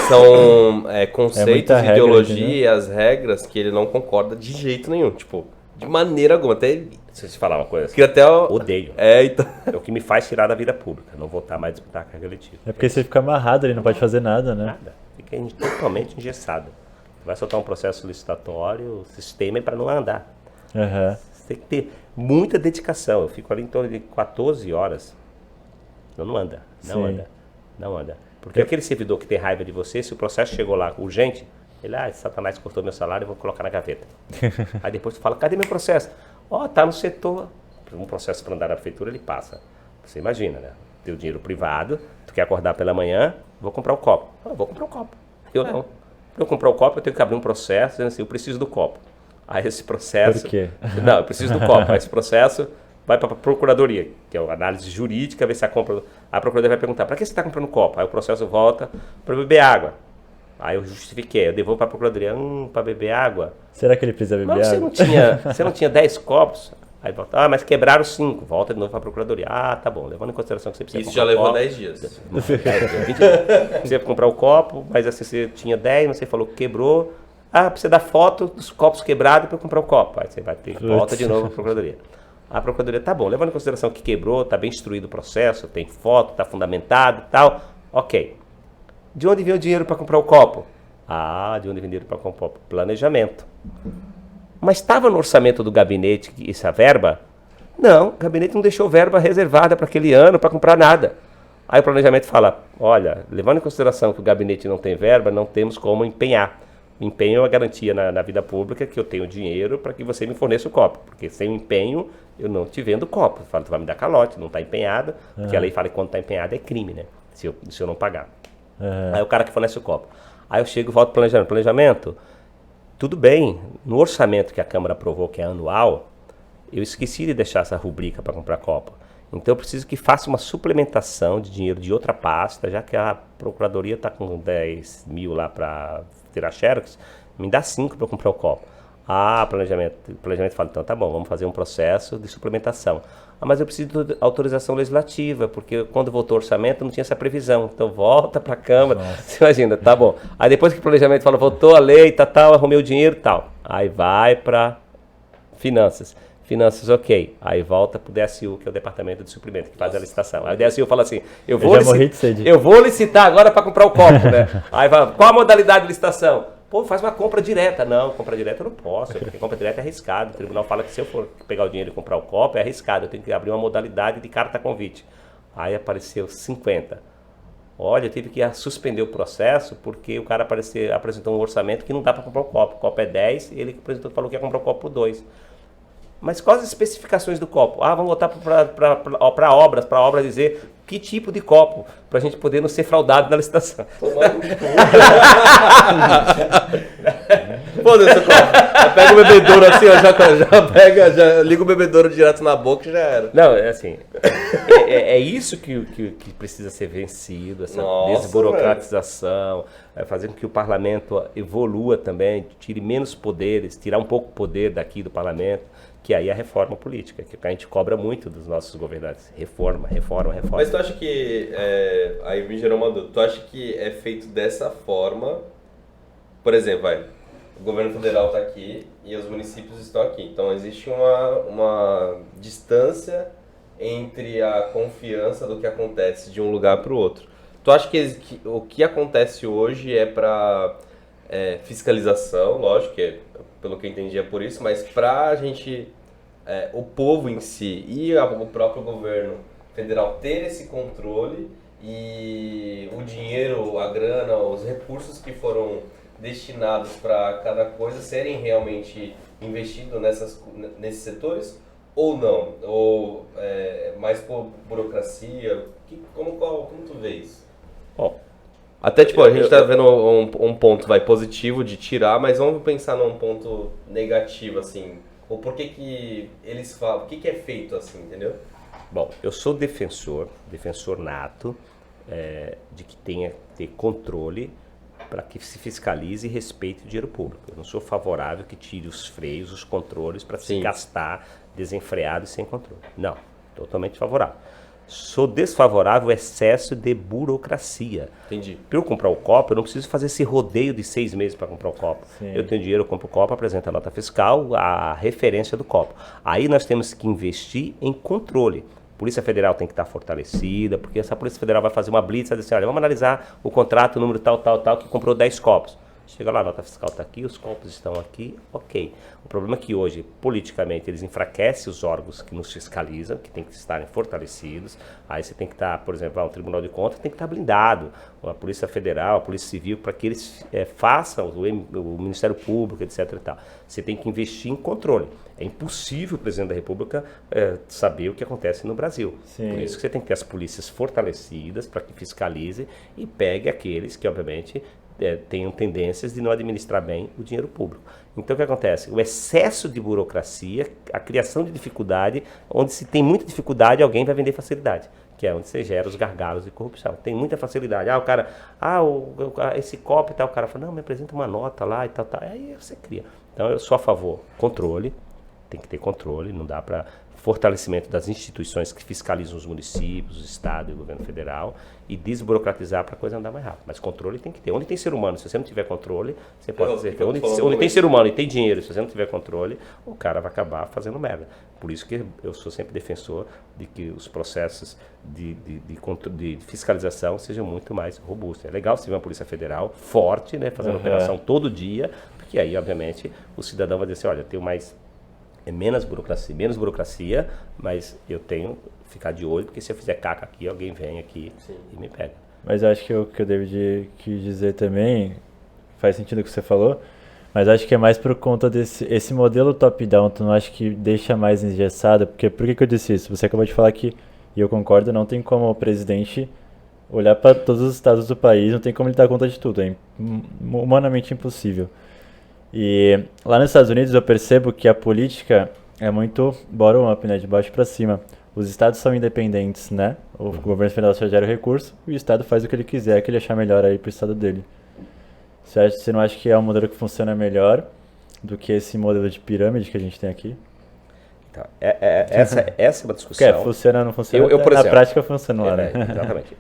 São conceitos, ideologias, regras que ele não concorda de jeito nenhum. Tipo, de maneira alguma. Até se eu te falar uma coisa, que até odeio. Então... É o que me faz tirar da vida pública. Não voltar mais a disputar a carga letiva. É porque você fica amarrado, ele não pode fazer nada, né? Nada. Fica totalmente engessado. Vai soltar um processo licitatório, o sistema é para não andar. Você tem que ter muita dedicação. Eu fico ali em torno de 14 horas. Não anda. Porque aquele servidor que tem raiva de você, se o processo chegou lá urgente, ele, Satanás cortou meu salário, eu vou colocar na gaveta. Aí depois tu fala, cadê meu processo? Tá no setor. Um processo para andar na prefeitura, ele passa. Você imagina, né? Teu dinheiro privado, tu quer acordar pela manhã, vou comprar um copo. Vou comprar um copo. Eu não. Para eu comprar o copo, eu tenho que abrir um processo, dizendo assim, eu preciso do copo. Aí esse processo... Por quê? Não, eu preciso do copo. Aí esse processo vai para a procuradoria, que é a análise jurídica, ver se a compra... A procuradoria vai perguntar, para que você está comprando copo? Aí o processo volta para beber água. Aí eu justifiquei, eu devolvo para a procuradoria, para beber água. Será que ele precisa beber água? Você não tinha 10 copos? Aí volta, mas quebraram 5. Volta de novo para a procuradoria. Tá bom, levando em consideração que você precisa comprar o copo. Isso já levou 10 dias. 20 dias. Você ia comprar o copo, mas assim, você tinha 10, mas você falou que quebrou. Precisa dar foto dos copos quebrados para comprar o copo. Aí você vai ter volta de novo para a procuradoria. A procuradoria, tá bom, levando em consideração que quebrou, está bem instruído o processo, tem foto, está fundamentado e tal. Ok. De onde vem o dinheiro para comprar o copo? De onde vem o dinheiro para comprar o copo? Planejamento. Mas estava no orçamento do gabinete essa verba? Não, o gabinete não deixou verba reservada para aquele ano para comprar nada. Aí o planejamento fala, olha, levando em consideração que o gabinete não tem verba, não temos como empenhar. Empenho é uma garantia na vida pública que eu tenho dinheiro para que você me forneça o copo. Porque sem empenho, eu não te vendo o copo. Eu falo, tu vai me dar calote, não está empenhado. Porque a lei fala que quando está empenhado é crime, né? Se eu não pagar. Aí o cara que fornece o copo. Aí eu chego e volto para o planejamento. Tudo bem, no orçamento que a Câmara aprovou, que é anual, eu esqueci de deixar essa rubrica para comprar copo. Então eu preciso que faça uma suplementação de dinheiro de outra pasta, já que a Procuradoria está com 10 mil lá para tirar xerox, me dá 5 para comprar o copo. Planejamento fala, então tá bom, vamos fazer um processo de suplementação. Mas eu preciso de autorização legislativa, porque quando voltou o orçamento não tinha essa previsão. Então volta para a Câmara, você imagina, tá bom. Aí depois que o planejamento fala, voltou a lei, tal, arrumei o dinheiro, tal. Aí vai para finanças. Finanças, ok. Aí volta para o DSU, que é o Departamento de Suprimento, que faz a licitação. Aí o DSU fala assim, eu vou licitar agora para comprar o copo, né? Aí vai, qual a modalidade de licitação? Faz uma compra direta. Não, compra direta eu não posso, porque compra direta é arriscado. O tribunal fala que se eu for pegar o dinheiro e comprar o copo, é arriscado. Eu tenho que abrir uma modalidade de carta convite. Aí apareceu 50. Olha, eu tive que suspender o processo, porque o cara apresentou um orçamento que não dá para comprar o copo. O copo é 10, ele falou que ia comprar o copo por 2. Mas quais as especificações do copo? Vamos voltar para obras, para a obra dizer que tipo de copo, para a gente poder não ser fraudado na licitação. Foda-se o copo. Pega o bebedouro assim, ó, já liga o bebedouro direto na boca e já era. Não, é assim, é isso que precisa ser vencido, essa desburocratização, fazer com que o parlamento evolua também, tire menos poderes, tirar um pouco o poder daqui do parlamento, que aí é a reforma política, que a gente cobra muito dos nossos governantes. Reforma. Mas tu acha que, aí me gerou uma dúvida, tu acha que é feito dessa forma, por exemplo, o governo federal está aqui e os municípios estão aqui, então existe uma distância entre a confiança do que acontece de um lugar para o outro. Tu acha que o que acontece hoje é para fiscalização, lógico que pelo que eu entendi é por isso, mas para a gente, o povo em si e o próprio governo federal ter esse controle e o dinheiro, a grana, os recursos que foram destinados para cada coisa serem realmente investidos nesses setores ou não? Ou mais por burocracia? Como tu vê isso? Bom, até tipo, a gente tá vendo um ponto positivo de tirar, mas vamos pensar num ponto negativo, assim. Ou por que eles falam, o que é feito assim, entendeu? Bom, eu sou defensor nato, de que tenha que ter controle para que se fiscalize e respeite o dinheiro público. Eu não sou favorável que tire os freios, os controles para se gastar desenfreado e sem controle. Não, totalmente favorável. Sou desfavorável ao excesso de burocracia. Entendi. Para eu comprar o copo, eu não preciso fazer esse rodeio de 6 meses para comprar o copo. Sim. Eu tenho dinheiro, eu compro o copo, apresento a nota fiscal, a referência do copo. Aí nós temos que investir em controle. A Polícia Federal tem que estar fortalecida, porque essa Polícia Federal vai fazer uma blitz, vai dizer assim, olha, vamos analisar o contrato, o número tal, que comprou 10 copos. Chega lá, a nota fiscal está aqui, os copos estão aqui, ok. O problema é que hoje, politicamente, eles enfraquecem os órgãos que nos fiscalizam, que tem que estarem fortalecidos. Aí você tem que estar, por exemplo, um Tribunal de Contas tem que estar blindado, a Polícia Federal, a Polícia Civil, para que eles façam, o Ministério Público, etc. e tal. Você tem que investir em controle. É impossível o presidente da República saber o que acontece no Brasil. Sim. Por isso que você tem que ter as polícias fortalecidas para que fiscalize e pegue aqueles que, obviamente, tenham tendências de não administrar bem o dinheiro público. Então, o que acontece? O excesso de burocracia, a criação de dificuldade, onde se tem muita dificuldade, alguém vai vender facilidade, que é onde você gera os gargalos de corrupção. Tem muita facilidade. O cara, esse copo e tal, o cara fala, não, me apresenta uma nota lá e tal. Aí você cria. Então, eu sou a favor. Controle, tem que ter controle, não dá para fortalecimento das instituições que fiscalizam os municípios, o Estado e o governo federal e desburocratizar para a coisa andar mais rápido. Mas controle tem que ter. Onde tem ser humano, se você não tiver controle, você pode dizer que onde tem ser humano e tem dinheiro, se você não tiver controle, o cara vai acabar fazendo merda. Por isso que eu sou sempre defensor de que os processos de fiscalização sejam muito mais robustos. É legal se tiver uma Polícia Federal forte, né, fazendo operação todo dia, porque aí, obviamente, o cidadão vai dizer assim, olha, eu tenho menos burocracia, mas eu tenho que ficar de olho, porque se eu fizer caca aqui, alguém vem aqui e me pega. Mas eu acho que o que o David quis dizer também, faz sentido o que você falou, mas acho que é mais por conta esse modelo top-down, tu não acha que deixa mais engessado? Porque, por que eu disse isso? Você acabou de falar que, e eu concordo, não tem como o presidente olhar para todos os estados do país, não tem como ele dar conta de tudo, é humanamente impossível. E lá nos Estados Unidos eu percebo que a política é muito bottom-up, né, de baixo para cima. Os estados são independentes, né? O governo federal só gera o recurso e o estado faz o que ele quiser, que ele achar melhor aí pro estado dele. Você não acha que é um modelo que funciona melhor do que esse modelo de pirâmide que a gente tem aqui? Então, essa é uma discussão. Funciona ou não funciona? Por exemplo, na prática funciona lá, né? Exatamente.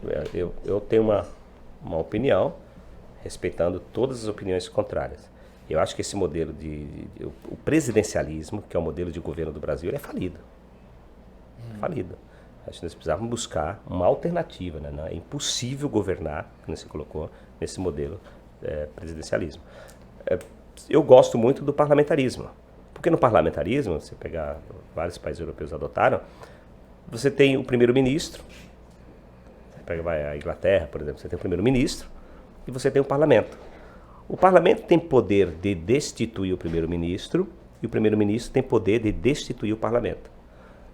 Eu tenho uma opinião, respeitando todas as opiniões contrárias. Eu acho que esse modelo o presidencialismo, que é o modelo de governo do Brasil, ele é falido. Falido. Acho que nós precisávamos buscar uma alternativa, né? É impossível governar, como você colocou, nesse modelo presidencialismo. Eu gosto muito do parlamentarismo. Porque no parlamentarismo, se pegar vários países europeus adotaram, você tem o primeiro-ministro, você pega a Inglaterra, por exemplo, você tem o primeiro-ministro e você tem o parlamento. O parlamento tem poder de destituir o primeiro-ministro e o primeiro-ministro têm poder de destituir o parlamento.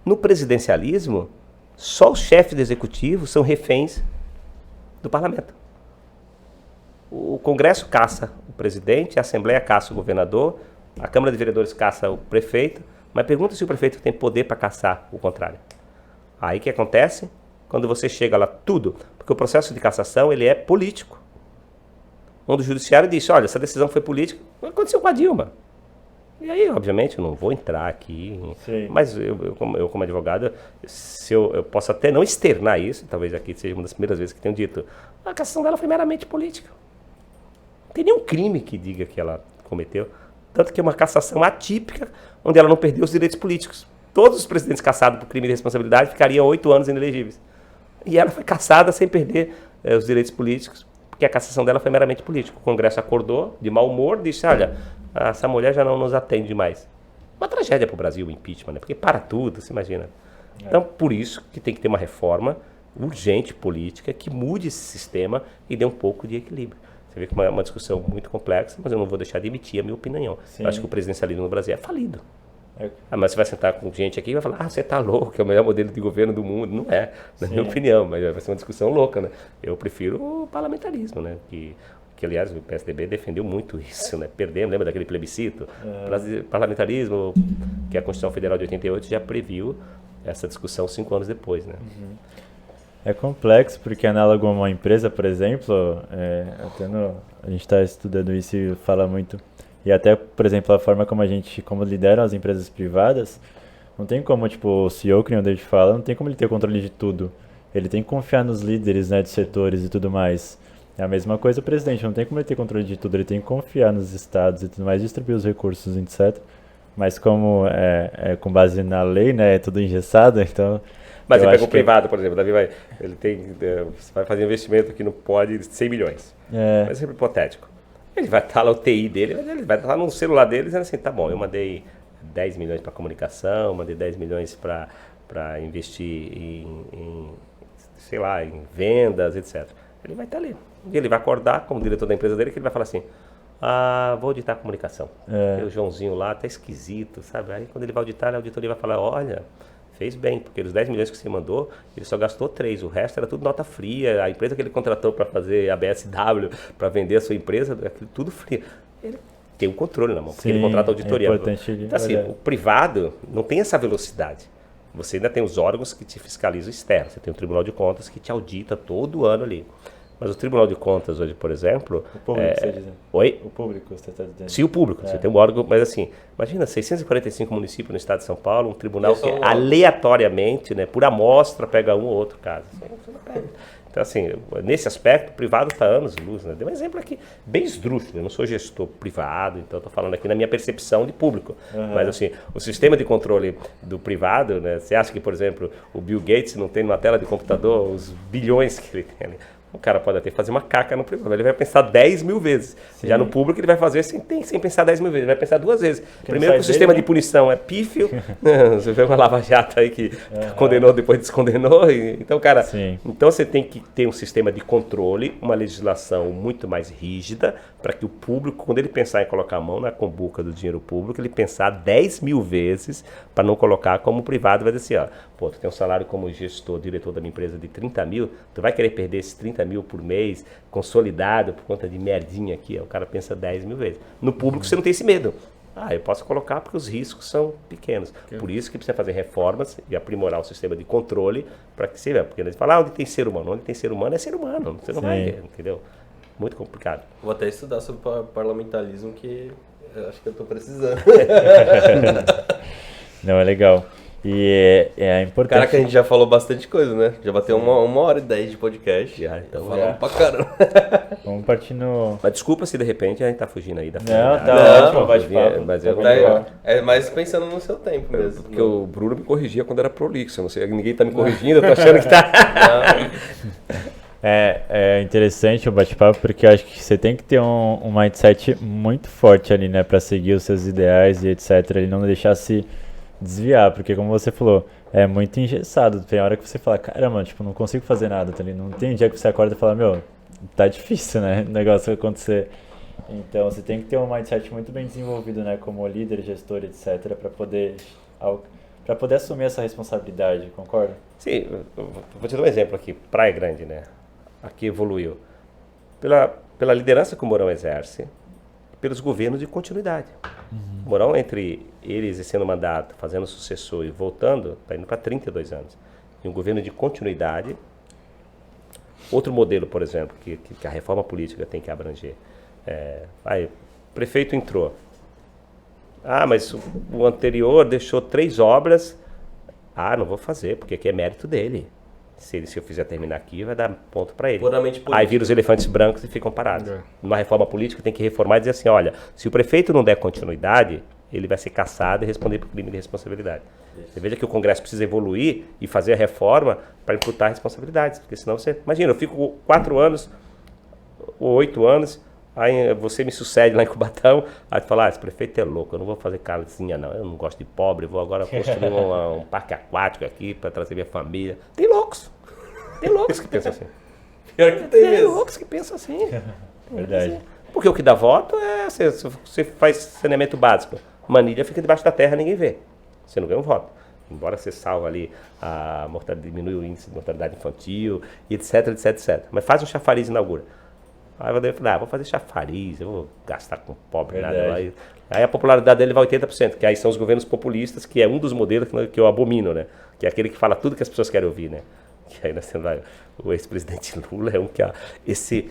No presidencialismo, só os chefes do executivo são reféns do parlamento. O Congresso caça o presidente, a Assembleia caça o governador, a Câmara de Vereadores caça o prefeito, mas pergunta se o prefeito tem poder para caçar o contrário. Aí o que acontece? Quando você chega lá, tudo, porque o processo de cassação ele é político. Onde o judiciário disse, olha, essa decisão foi política, aconteceu com a Dilma. E aí, obviamente, eu não vou entrar aqui, mas eu como advogado, eu posso até não externar isso, talvez aqui seja uma das primeiras vezes que tenho dito, a cassação dela foi meramente política. Não tem nenhum crime que diga que ela cometeu, tanto que é uma cassação atípica, onde ela não perdeu os direitos políticos. Todos os presidentes cassados por crime de responsabilidade ficariam 8 anos inelegíveis. E ela foi cassada sem perder os direitos políticos, porque a cassação dela foi meramente política. O Congresso acordou, de mau humor, disse, olha, essa mulher já não nos atende mais. Uma tragédia para o Brasil, o impeachment, né? Porque para tudo, você imagina. Então, por isso que tem que ter uma reforma urgente política que mude esse sistema e dê um pouco de equilíbrio. Você vê que é uma discussão muito complexa, mas eu não vou deixar de emitir a minha opinião. Eu acho que o presidencialismo no Brasil é falido. Mas você vai sentar com gente aqui e vai falar, você tá louco, é o melhor modelo de governo do mundo. Não é, na minha opinião, mas vai ser uma discussão louca, né? Eu prefiro o parlamentarismo, né? Que aliás, o PSDB defendeu muito isso, né? Perdemos, lembra daquele plebiscito? Parlamentarismo, que a Constituição Federal de 88 já previu essa discussão 5 anos depois, né? É complexo, porque análogo a uma empresa, por exemplo, a gente está estudando isso e fala muito, e até, por exemplo, a forma como lideram as empresas privadas, não tem como, tipo, o CEO, que nem o David fala, não tem como ele ter o controle de tudo. Ele tem que confiar nos líderes, né, de setores e tudo mais. É a mesma coisa o presidente, não tem como ele ter controle de tudo, ele tem que confiar nos estados e tudo mais, distribuir os recursos, etc. Mas como é com base na lei, né, é tudo engessado, então... Mas ele pega o privado, por exemplo, Davi você vai fazer investimento que não pode 100 milhões. Mas é sempre hipotético. Ele vai estar lá, o TI dele, ele vai estar no celular dele dizendo assim, tá bom, eu mandei 10 milhões para comunicação, mandei 10 milhões para investir em vendas, etc. Ele vai estar ali. E ele vai acordar como diretor da empresa dele, que ele vai falar assim, vou auditar a comunicação. O Joãozinho lá tá esquisito, sabe? Aí quando ele vai auditar, a auditoria vai falar, olha, fez bem, porque dos 10 milhões que você mandou, ele só gastou 3, o resto era tudo nota fria, a empresa que ele contratou para fazer a BSW, para vender a sua empresa, aquilo tudo frio. Ele tem um controle na mão, porque ele contrata a auditoria. Então assim, o privado não tem essa velocidade. Você ainda tem os órgãos que te fiscalizam externo, você tem o Tribunal de Contas que te audita todo ano ali. Mas o Tribunal de Contas hoje, por exemplo... O público, você diz. Oi? O público, você está dizendo. Sim, o público. Você tem um órgão, mas assim, imagina, 645 municípios no estado de São Paulo, um tribunal que aleatoriamente, né, por amostra, pega um ou outro caso. Você não pega. Então, assim, nesse aspecto, o privado está anos-luz, né? Dei um exemplo aqui bem esdrúxulo, eu não sou gestor privado, então estou falando aqui na minha percepção de público. Mas, assim, o sistema de controle do privado, né? Você acha que, por exemplo, o Bill Gates não tem numa tela de computador os bilhões que ele tem ali? O cara pode até fazer uma caca no privado, ele vai pensar 10 mil vezes. Já no público ele vai fazer sem pensar 10 mil vezes, ele vai pensar 2 vezes. Primeiro que o sistema de punição é pífio, você vê uma lava-jato aí que condenou, depois descondenou. Então, cara, então você tem que ter um sistema de controle, uma legislação muito mais rígida, para que o público, quando ele pensar em colocar a mão na cumbuca do dinheiro público, ele pensar 10 mil vezes para não colocar como o privado, vai dizer assim, pô, tu tem um salário como gestor, diretor da minha empresa de 30 mil, tu vai querer perder esses 30 mil por mês, consolidado por conta de merdinha aqui, o cara pensa 10 mil vezes. No público você não tem esse medo. Eu posso colocar porque os riscos são pequenos. Por isso que precisa fazer reformas e aprimorar o sistema de controle para que se veja. Porque eles falam, onde tem ser humano? Onde tem ser humano é ser humano. Você não vai ver, entendeu? Muito complicado. Vou até estudar sobre parlamentarismo, que eu acho que eu estou precisando. Não, é legal. E é importante... Cara, que a gente já falou bastante coisa, né? Já bateu 1h10 de podcast. Então falamos pra caramba. Vamos partir no... Mas desculpa se de repente a gente tá fugindo aí da Não, tá ótimo, bate-papo. Mas é mais pensando no seu tempo mesmo. Porque o Bruno me corrigia quando era prolixo. Eu não sei, ninguém tá me corrigindo, eu tô achando que tá... É interessante o bate-papo, porque eu acho que você tem que ter um mindset muito forte ali, né? Pra seguir os seus ideais e etc. E não deixar se desviar, porque como você falou, é muito engessado. Tem hora que você fala, caramba, tipo, não consigo fazer nada, tá ali. Não tem dia que você acorda e fala, meu, tá difícil, né? O negócio vai acontecer. Então você tem que ter um mindset muito bem desenvolvido, né, como líder, gestor, etc, para poder assumir essa responsabilidade, concorda? Sim, vou te dar um exemplo aqui, Praia Grande, né? Aqui evoluiu pela liderança que o Mourão exerce, pelos governos de continuidade. O Mourão, entre ele exercendo mandato, fazendo sucessor e voltando, está indo para 32 anos. E um governo de continuidade. Outro modelo, por exemplo, que a reforma política tem que abranger. O prefeito entrou. Mas o anterior deixou 3 obras. Não vou fazer, porque aqui é mérito dele. Se eu fizer terminar aqui, vai dar ponto para ele. Puramente político. Aí viram os elefantes brancos e ficam parados. Numa reforma política tem que reformar e dizer assim, olha, se o prefeito não der continuidade, ele vai ser cassado e responder por crime de responsabilidade. Você veja que o Congresso precisa evoluir e fazer a reforma para imputar responsabilidades, porque senão você... Imagina, eu fico 4 anos ou 8 anos, aí você me sucede lá em Cubatão, aí tu fala, esse prefeito é louco, eu não vou fazer casinha não, eu não gosto de pobre, vou agora construir um parque aquático aqui para trazer minha família. Tem loucos que pensam assim. Pior que tem mesmo. Loucos que pensam assim. Verdade. Porque o que dá voto é você faz saneamento básico. Manilha fica debaixo da terra, ninguém vê. Você não ganha um voto. Embora você salve ali diminui o índice de mortalidade infantil, etc, etc, etc. Mas faz um chafariz e inaugura. Aí eu falei, vou fazer chafariz, eu vou gastar com pobre, nada. Aí a popularidade dele vai 80%, que aí são os governos populistas, que é um dos modelos que eu abomino, né? Que é aquele que fala tudo que as pessoas querem ouvir, né? Que aí nós temos lá, o ex-presidente Lula é um que... se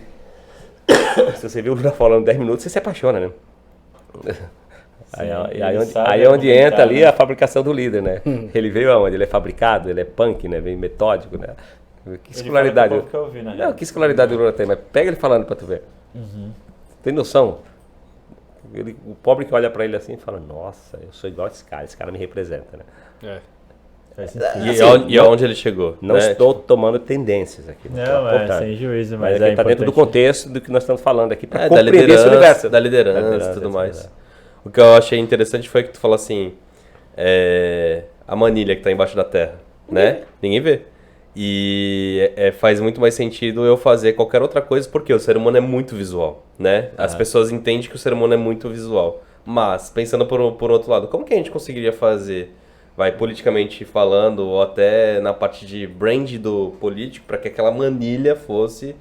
você vê o Lula falando 10 minutos, você se apaixona, né? Sim, aí é onde entra ali a fabricação do líder, né? Ele veio aonde? Ele é fabricado, ele é punk, né? Vem metódico, né? Que escolaridade. Que escolaridade o Lula tem, mas pega ele falando pra tu ver. Tem noção? O pobre que olha pra ele assim e fala, nossa, eu sou igual a esse cara me representa, né? E aonde ele chegou? Não estou tomando tendências aqui. Não, sem juízo, mas está dentro do contexto do que nós estamos falando aqui, para compreender esse universo. Da liderança e tudo mais. O que eu achei interessante foi que tu falou assim, a manilha que está embaixo da terra, né? Ninguém vê. E faz muito mais sentido eu fazer qualquer outra coisa, porque o ser humano é muito visual, né? As pessoas entendem que o ser humano é muito visual. Mas, pensando por outro lado, como que a gente conseguiria fazer... politicamente falando, ou até na parte de brand do político, para que aquela manilha fosse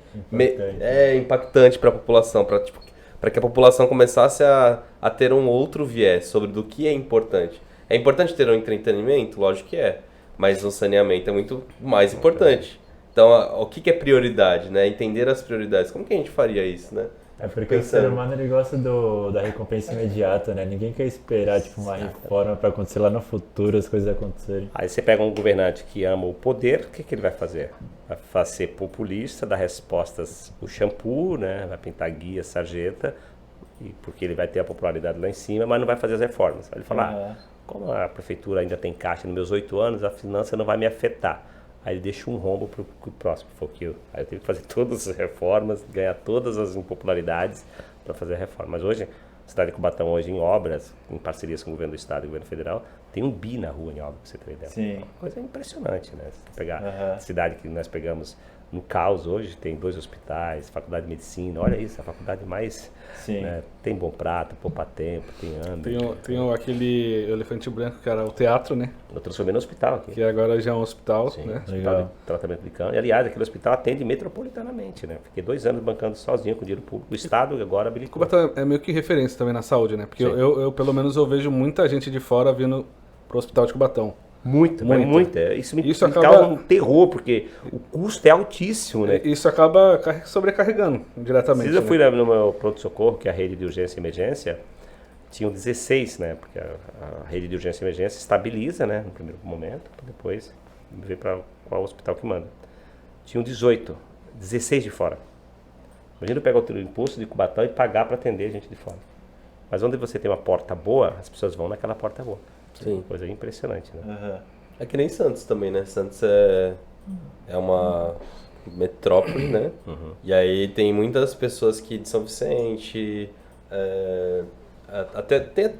impactante para a população, para que a população começasse a ter um outro viés sobre do que é importante. É importante ter um entretenimento? Lógico que é, mas o saneamento é muito mais importante. Então, o que é prioridade, né? Entender as prioridades. Como que a gente faria isso, né? É porque o ser humano ele gosta da recompensa imediata, né? Ninguém quer esperar uma reforma para acontecer lá no futuro, as coisas acontecerem. Aí você pega um governante que ama o poder, o que ele vai fazer? Vai ser populista, dar respostas no shampoo, né? Vai pintar guia, sarjeta, porque ele vai ter a popularidade lá em cima, mas não vai fazer as reformas. Aí ele fala, como a prefeitura ainda tem caixa nos meus 8 anos, a finança não vai me afetar. Aí ele deixa um rombo para o próximo, Aí eu tenho que fazer todas as reformas, ganhar todas as impopularidades para fazer a reforma. Mas hoje, a cidade de Cubatão, hoje em obras, em parcerias com o governo do estado e o governo federal, tem 1 bi na rua em obra, para você ter ideia. Sim. Uma coisa impressionante, né? Se pegar a cidade que nós pegamos no caos hoje, tem 2 hospitais, faculdade de medicina, olha isso, a faculdade mais... Né, tem Bom Prato, Poupa Tempo, tem André. Tem aquele elefante branco que era o teatro, né? Eu transformei no hospital aqui. Que agora já é um hospital, sim, né? Hospital de tratamento de câncer. E, aliás, aquele hospital atende metropolitanamente, né? Fiquei 2 anos bancando sozinho com dinheiro público. O Estado agora habilitou. Cubatão é meio que referência também na saúde, né? Porque eu, pelo menos, eu vejo muita gente de fora vindo pro hospital de Cubatão. Muita. Isso me causa um terror, porque o custo é altíssimo, né? Isso acaba sobrecarregando diretamente. Eu fui no meu pronto-socorro, que é a rede de urgência e emergência, tinham 16, né? Porque a rede de urgência e emergência estabiliza, né? No primeiro momento, depois ver para qual hospital que manda. Tinham 18, 16 de fora. Imagina eu pegar o impulso de Cubatão e pagar para atender gente de fora. Mas onde você tem uma porta boa, as pessoas vão naquela porta boa. Sim. Coisa impressionante, né? É que nem Santos também, né? Santos é uma metrópole, né? E aí tem muitas pessoas que de São Vicente,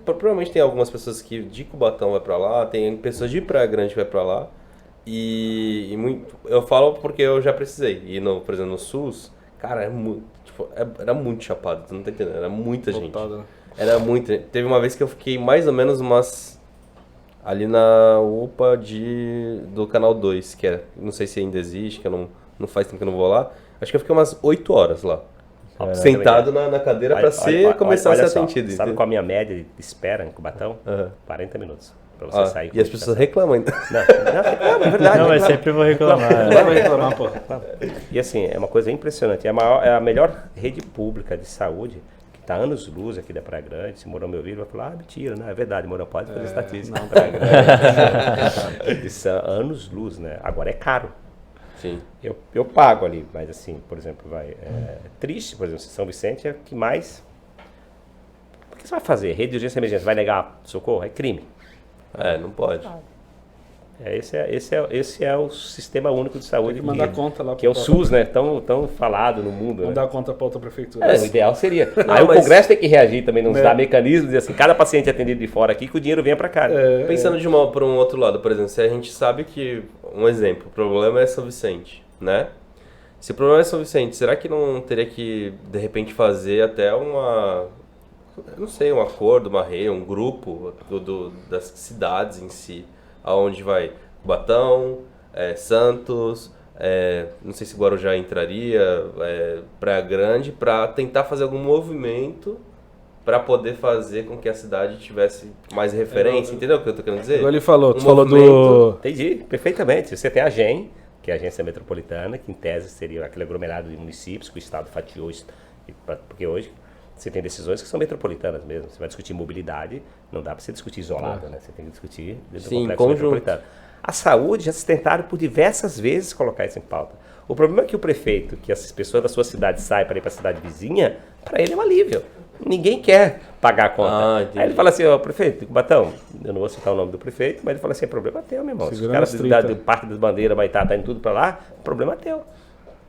provavelmente tem algumas pessoas que de Cubatão vai pra lá, tem pessoas de Praia Grande que vai pra lá. Eu falo porque eu já precisei. E por exemplo, no SUS, cara, é muito... tipo, era muito chapado, tu não tá entendendo, era muita gente. Né? Era muito. Teve uma vez que eu fiquei mais ou menos ali na UPA do Canal 2, que é, não sei se ainda existe, que eu não faz tempo que eu não vou lá. Acho que eu fiquei umas 8 horas lá. Sentado na cadeira pra começar a ser atendido. Sabe qual a minha média de espera em Cubatão? 40 minutos. Pra você sair. E as pessoas reclamam ainda. Não, é verdade. Não, mas sempre vou reclamar. Não vai reclamar, pô. E assim, é uma coisa impressionante. É a melhor rede pública de saúde, que está anos-luz aqui da Praia Grande. Se Mourão me ouvir, vai falar, mentira, não é verdade, Mourão pode fazer estatística na Praia Grande. Isso é anos-luz, né? Agora é caro. Sim. Eu pago ali, mas assim, por exemplo, é triste, por exemplo, São Vicente é o que mais... O que você vai fazer? Rede de urgência e emergência, vai negar socorro? É crime. Não pode. Esse é o Sistema Único de Saúde. Tem que mandar conta lá. Que é o SUS, né? Tão falado no mundo. Mandar né? conta para outra prefeitura. O ideal seria. Aí o Congresso tem que reagir também, nos dar mecanismos, dizer assim, cada paciente atendido de fora aqui, que o dinheiro venha para cá. Pensando por um outro lado, por exemplo, se a gente sabe que, um exemplo, o problema é São Vicente, né? Se o problema é São Vicente, será que não teria que, de repente, fazer até não sei, um acordo, uma rede, um grupo das cidades em si, aonde vai Cubatão, Santos, não sei se Guarujá entraria, Praia Grande, para tentar fazer algum movimento para poder fazer com que a cidade tivesse mais referência, entendeu o que eu tô querendo dizer? Igual ele falou, tu falou do... Entendi, perfeitamente. Você tem a AGEM, que é a Agência Metropolitana, que em tese seria aquele aglomerado de municípios que o Estado fatiou, porque hoje... Você tem decisões que são metropolitanas mesmo. Você vai discutir mobilidade, não dá para você discutir isolado, né? Você tem que discutir dentro do complexo metropolitano. A saúde já se tentaram por diversas vezes colocar isso em pauta. O problema é que o prefeito, que as pessoas da sua cidade saem para ir para a cidade vizinha, para ele é um alívio. Ninguém quer pagar a conta. Aí ele fala assim, prefeito de Cubatão, eu não vou citar o nome do prefeito, mas ele fala assim, é problema teu, meu irmão. Se o cara do Parque das Bandeiras vai estar indo tudo para lá, problema teu.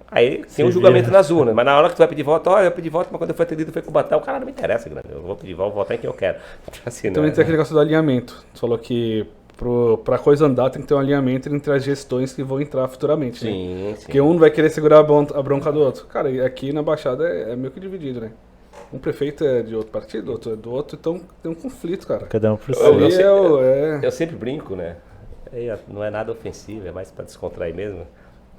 Aí tem um julgamento nas urnas, mas na hora que tu vai pedir voto, eu pedi voto, mas quando eu fui atendido foi Cubatão, o cara não me interessa, grande. Eu vou pedir voto, votar em quem eu quero. Assim, também tem aquele negócio do alinhamento. Tu falou que pra coisa andar tem que ter um alinhamento entre as gestões que vão entrar futuramente, sim, né? Porque um vai querer segurar a bronca do outro. Cara, aqui na Baixada é meio que dividido, né? Um prefeito é de outro partido, outro é do outro, então tem um conflito, cara. Cada um por si. Eu sempre brinco, né? Não é nada ofensivo, é mais para descontrair mesmo.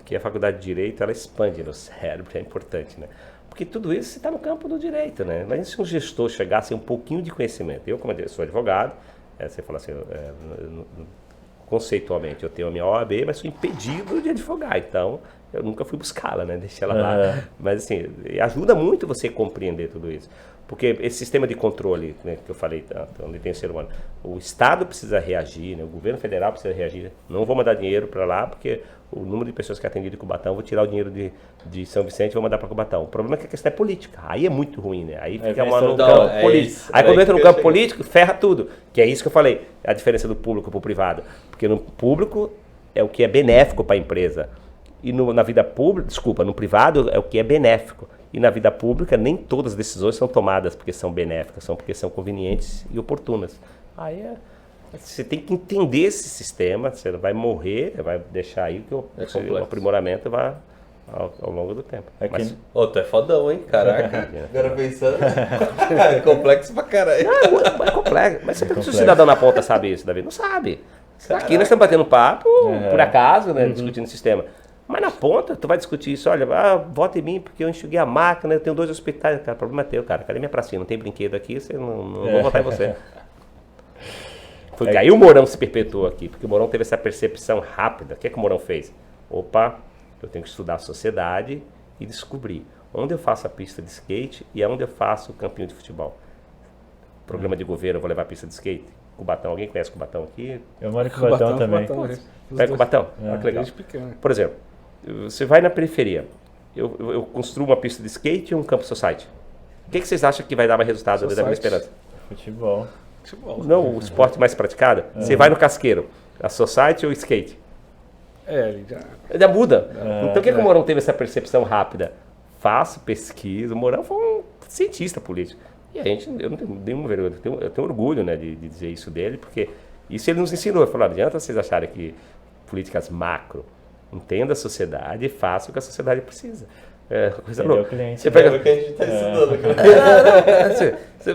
Que a faculdade de Direito, ela expande no cérebro, é importante, né? Porque tudo isso está no campo do direito, né? Mas se um gestor chegasse um pouquinho de conhecimento, eu como sou advogado, você fala assim, conceitualmente eu tenho a minha OAB, mas sou impedido de advogar, então eu nunca fui buscá-la, né? Deixei ela lá. Mas assim, ajuda muito você compreender tudo isso. Porque esse sistema de controle, né, que eu falei, onde tem o ser humano, o Estado precisa reagir, né, o governo federal precisa reagir. Não vou mandar dinheiro para lá, porque o número de pessoas que é atendido em Cubatão, vou tirar o dinheiro de São Vicente e vou mandar para Cubatão. O problema é que a questão é política. Aí é muito ruim, né? Aí fica no campo político. Aí quando entra no campo político, ferra tudo. Que é isso que eu falei, a diferença do público para o privado. Porque no público é o que é benéfico para a empresa. E na vida pública, no privado é o que é benéfico. E na vida pública nem todas as decisões são tomadas porque são benéficas, são porque são convenientes e oportunas. Aí você tem que entender esse sistema, você vai morrer, vai deixar aí que o aprimoramento vai ao longo do tempo. Tu é fodão, hein? Caraca. Agora pensando. É complexo pra caralho. Não, é complexo. Mas se o cidadão na ponta sabe isso, Davi? Não sabe. Aqui nós estamos batendo papo, por acaso, né? Discutindo o sistema. Mas na ponta, tu vai discutir isso, olha, vota em mim porque eu enxuguei a máquina, eu tenho 2 hospitais. Cara, problema é teu, cara. Cadê minha pracinha? Não tem brinquedo aqui, você não vou votar em você. Aí o Mourão se perpetuou aqui, porque o Mourão teve essa percepção rápida. O que é que o Mourão fez? Opa, eu tenho que estudar a sociedade e descobrir onde eu faço a pista de skate e onde eu faço o campinho de futebol. Programa de governo, eu vou levar a pista de skate. Cubatão, alguém conhece Cubatão aqui? Eu moro em Cubatão também. Pega Cubatão? Que legal. Por exemplo, você vai na periferia, eu construo uma pista de skate e um campo society. O que vocês acham que vai dar mais resultado da minha esperança? Futebol. Não, o esporte mais praticado. Você vai no casqueiro, a society ou skate? Ele já... Já muda. Então por que o Mourão teve essa percepção rápida? Faço pesquisa, o Mourão foi um cientista político. E eu não tenho nenhuma vergonha, eu tenho orgulho, né, de dizer isso dele, porque isso ele nos ensinou. Ele falou, não adianta vocês acharem que políticas macro, entenda a sociedade e faça o que a sociedade precisa. Coisa louca. Cliente, você pega o que a gente está estudando.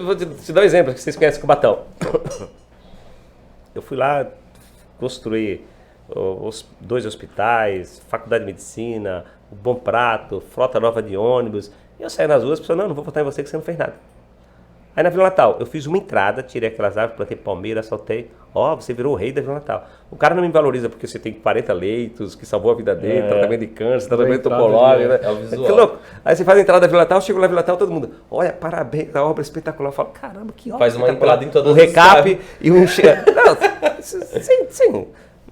Vou te dar um exemplo, que vocês conhecem Cubatão. Eu fui lá construir os 2 hospitais, faculdade de medicina, o Bom Prato, frota nova de ônibus. E eu saí nas ruas, pensando, não vou votar em você que você não fez nada. Aí na Vila Natal, eu fiz uma entrada, tirei aquelas árvores, plantei palmeira, saltei. Você virou o rei da Vila Natal. O cara não me valoriza porque você tem 40 leitos, que salvou a vida dele, tratamento de câncer, tratamento topológico. Né? É o visual. Que louco. Aí você faz a entrada da Vila Natal, chego na Vila Natal, todo mundo, olha, parabéns, a obra é espetacular. Eu falo, caramba, que obra. Faz uma entrada em todas um recap e um... Não, sim.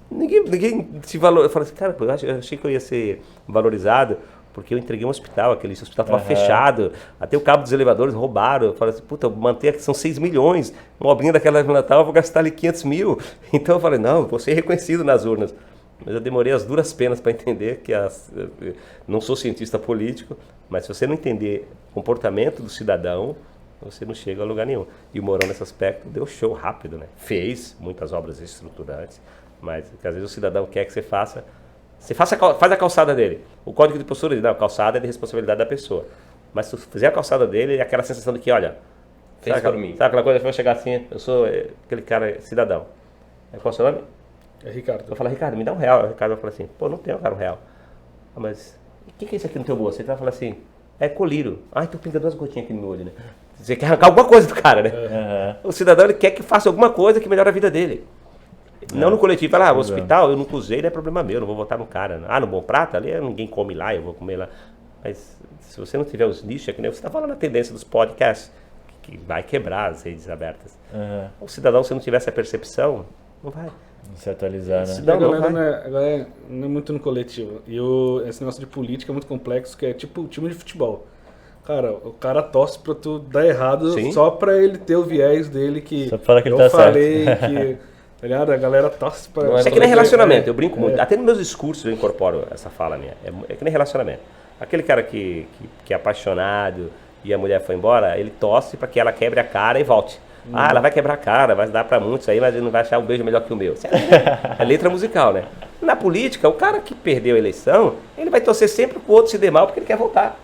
Ninguém se valoriza. Eu falo assim, cara, eu achei que eu ia ser valorizado porque eu entreguei um hospital, aquele hospital estava fechado, até o cabo dos elevadores roubaram. Eu falei assim, puta, eu manter aqui, são 6 milhões, uma obrinha daquela de Natal, eu vou gastar ali 500 mil. Então eu falei, não, vou ser reconhecido nas urnas. Mas eu demorei as duras penas para entender que não sou cientista político, mas se você não entender o comportamento do cidadão, você não chega a lugar nenhum. E o Mourão, nesse aspecto, deu show rápido, né? Fez muitas obras estruturantes, mas que às vezes o cidadão quer que você faça. Você faz a calçada dele. O código de postura diz, não, a calçada é de responsabilidade da pessoa. Mas se tu fizer a calçada dele, é aquela sensação de que, olha, fez por mim. Sabe aquela coisa que vai chegar assim, eu sou aquele cara cidadão. Qual é o seu nome? É Ricardo. Eu falo, Ricardo, me dá R$1. O Ricardo vai falar assim, pô, não tenho, cara, R$1. Mas, o que é isso aqui no teu bolso? Ele vai falar assim, é colírio. Então pinga 2 gotinhas aqui no meu olho, né? Você quer arrancar alguma coisa do cara, né? O cidadão, ele quer que faça alguma coisa que melhore a vida dele. Não no coletivo, o hospital eu nunca usei, não é problema meu, não vou votar no cara. No Bom Prato, ali ninguém come lá, eu vou comer lá. Mas se você não tiver os nichos, é que nem você está falando a tendência dos podcasts, que vai quebrar as redes abertas. O cidadão, se não tiver essa percepção, não vai. Se atualizar, né? A galera não é muito no coletivo. E esse negócio de política é muito complexo, que é tipo time de futebol. Cara, o cara torce pra tu dar errado só pra ele ter o viés dele que só fala que eu ele tá falei certo. Que... Tá ligado? A galera torce pra... Isso é que nem relacionamento, eu brinco muito. Até nos meus discursos eu incorporo essa fala minha. É que nem relacionamento. Aquele cara que é apaixonado e a mulher foi embora, ele torce pra que ela quebre a cara e volte. Ela vai quebrar a cara, vai dar pra muitos aí, mas ele não vai achar um beijo melhor que o meu. É letra musical, né? Na política, o cara que perdeu a eleição, ele vai torcer sempre pro outro se der mal porque ele quer voltar.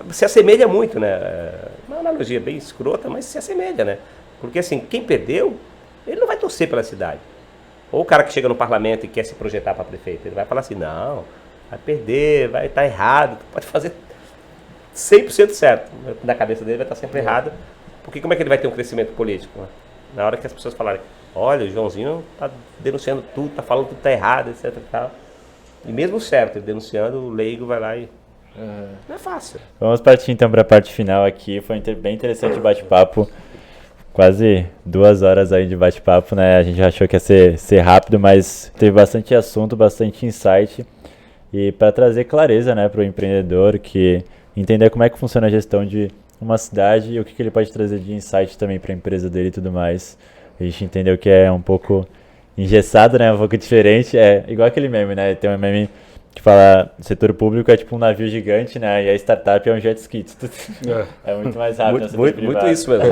Se assemelha muito, né? Uma analogia bem escrota, mas se assemelha, né? Porque assim, quem perdeu, ele não vai torcer pela cidade. Ou o cara que chega no parlamento e quer se projetar para prefeito, ele vai falar assim, não, vai perder, vai estar errado, tu pode fazer 100% certo. Na cabeça dele vai estar sempre errado, porque como é que ele vai ter um crescimento político? Na hora que as pessoas falarem, olha, o Joãozinho está denunciando tudo, está falando tudo está errado, etc. E tal. E mesmo certo, ele denunciando, o leigo vai lá e... Não é fácil. Vamos partir então para a parte final aqui, foi bem interessante o bate-papo. Quase 2 horas aí de bate-papo, né? A gente achou que ia ser rápido, mas teve bastante assunto, bastante insight. E para trazer clareza, né, para o empreendedor, que entender como é que funciona a gestão de uma cidade e o que ele pode trazer de insight também para a empresa dele e tudo mais. A gente entendeu que é um pouco engessado, né? Um pouco diferente. É igual aquele meme, né? Tem um meme que fala, setor público é tipo um navio gigante, né? E a startup é um jet ski. É muito mais rápido. Muito isso mesmo.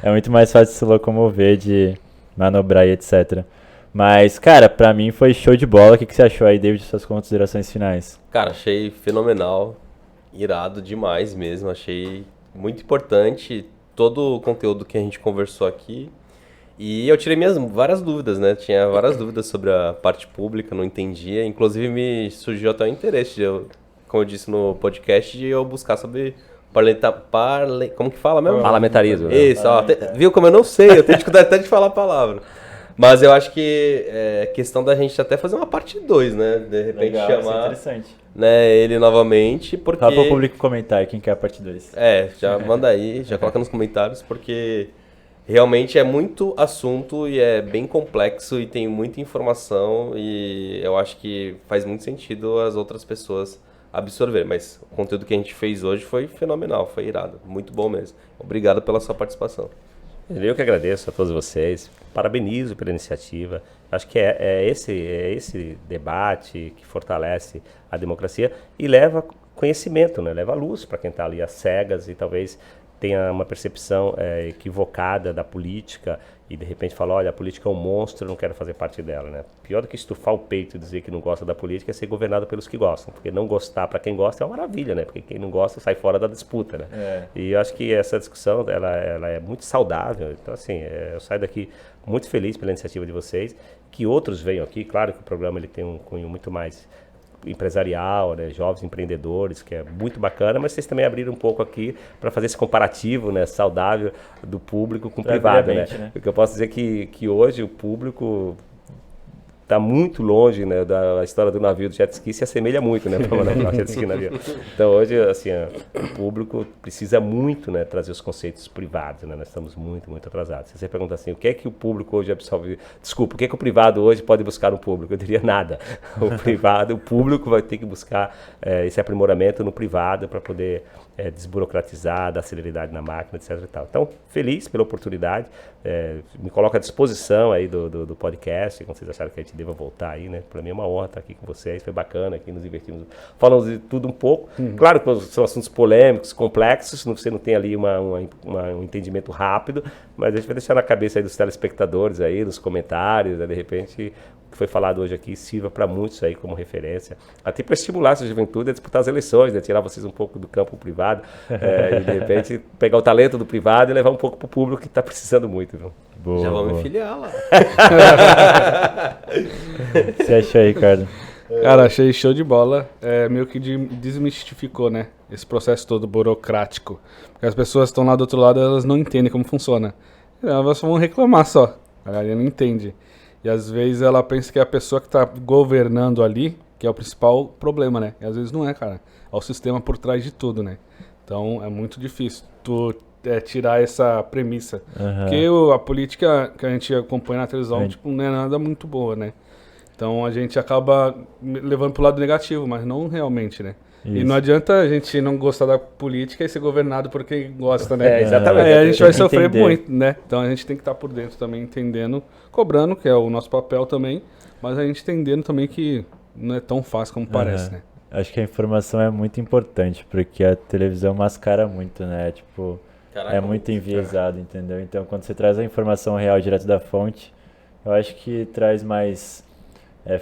É muito mais fácil de se locomover, de manobrar e etc. Mas, cara, pra mim foi show de bola. O que você achou aí, David, de suas considerações finais? Cara, achei fenomenal, irado demais mesmo. Achei muito importante todo o conteúdo que a gente conversou aqui. E eu tirei várias dúvidas, né? Tinha várias dúvidas sobre a parte pública, não entendia. Inclusive me surgiu até o interesse, como eu disse no podcast, de eu buscar sobre como que fala mesmo? Parlamentarismo. Isso, viu como eu não sei, eu tenho dificuldade até de falar a palavra. Mas eu acho que é questão da gente até fazer uma parte 2, né? De repente legal, chamar interessante. Né, ele novamente, porque... Fala para o público comentar quem quer a parte 2. Já manda aí, já coloca nos comentários, porque... Realmente é muito assunto e é bem complexo e tem muita informação e eu acho que faz muito sentido as outras pessoas absorver. Mas o conteúdo que a gente fez hoje foi fenomenal, foi irado, muito bom mesmo. Obrigado pela sua participação. Eu que agradeço a todos vocês, parabenizo pela iniciativa. Acho que é esse debate que fortalece a democracia e leva conhecimento, né? Leva luz para quem está ali às cegas e talvez tenha uma percepção equivocada da política e de repente fala, olha, a política é um monstro, eu não quero fazer parte dela, né? Pior do que estufar o peito e dizer que não gosta da política é ser governado pelos que gostam, porque não gostar para quem gosta é uma maravilha, né? Porque quem não gosta sai fora da disputa, né? E eu acho que essa discussão, ela é muito saudável, então assim, eu saio daqui muito feliz pela iniciativa de vocês, que outros venham aqui, claro que o programa ele tem um cunho muito mais empresarial, né, jovens empreendedores, que é muito bacana, mas vocês também abriram um pouco aqui para fazer esse comparativo, né, saudável do público com o privado, né? Porque eu posso dizer que hoje o público está muito longe, né, da história do navio do jet ski, se assemelha muito, né, para mandar jet ski navio. Então hoje, assim, o público precisa muito, né, trazer os conceitos privados, né, nós estamos muito atrasados. Se você pergunta assim, o que é que o público hoje absorve? Desculpa, o que é que o privado hoje pode buscar no público? Eu diria nada. O público vai ter que buscar esse aprimoramento no privado para poder desburocratizar, dar celeridade na máquina, etc. e tal. Então, feliz pela oportunidade, me coloco à disposição aí do podcast, quando vocês acharem que a gente deva voltar aí, né? Para mim é uma honra estar aqui com vocês, foi bacana, aqui nos divertimos, falamos de tudo um pouco. Claro que são assuntos polêmicos, complexos, você não tem ali um entendimento rápido, mas a gente vai deixar na cabeça aí dos telespectadores aí, nos comentários, né? De repente o que foi falado hoje aqui sirva para muitos aí como referência, até para estimular essa juventude a disputar as eleições, né? Tirar vocês um pouco do campo privado e de repente pegar o talento do privado e levar um pouco para o público que está precisando muito, viu? Já vamos me filiar lá. O que você achou aí, Ricardo? Cara, achei show de bola. Meio que desmistificou, né? Esse processo todo burocrático. Porque as pessoas que estão lá do outro lado, elas não entendem como funciona. Elas só vão reclamar só. A galera não entende. E às vezes ela pensa que é a pessoa que está governando ali, que é o principal problema, né? E às vezes não é, cara. É o sistema por trás de tudo, né? Então é muito difícil tu tirar essa premissa. Porque a política que a gente acompanha na televisão tipo, não é nada muito boa, né? Então a gente acaba levando pro lado negativo, mas não realmente, né? Isso. E não adianta a gente não gostar da política e ser governado por quem gosta, né? Exatamente. A gente vai sofrer muito, né? Então a gente tem que estar por dentro também, entendendo, cobrando, que é o nosso papel também, mas a gente entendendo também que não é tão fácil como parece, né? Acho que a informação é muito importante, porque a televisão mascara muito, né? Tipo, caraca, é muito enviesado, entendeu? Então quando você traz a informação real direto da fonte, eu acho que traz mais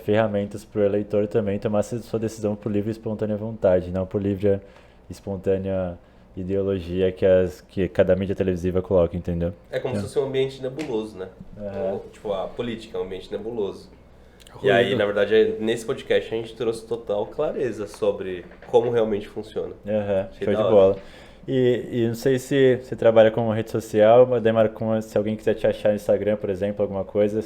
ferramentas para o eleitor também tomar sua decisão por livre e espontânea vontade, não por livre e espontânea ideologia que cada mídia televisiva coloca, entendeu? É como se fosse um ambiente nebuloso, né? Tipo, a política é um ambiente nebuloso. E aí, na verdade, nesse podcast a gente trouxe total clareza sobre como realmente funciona. Show de bola. E não sei se você trabalha com rede social, mas Demar, se alguém quiser te achar no Instagram, por exemplo, alguma coisa,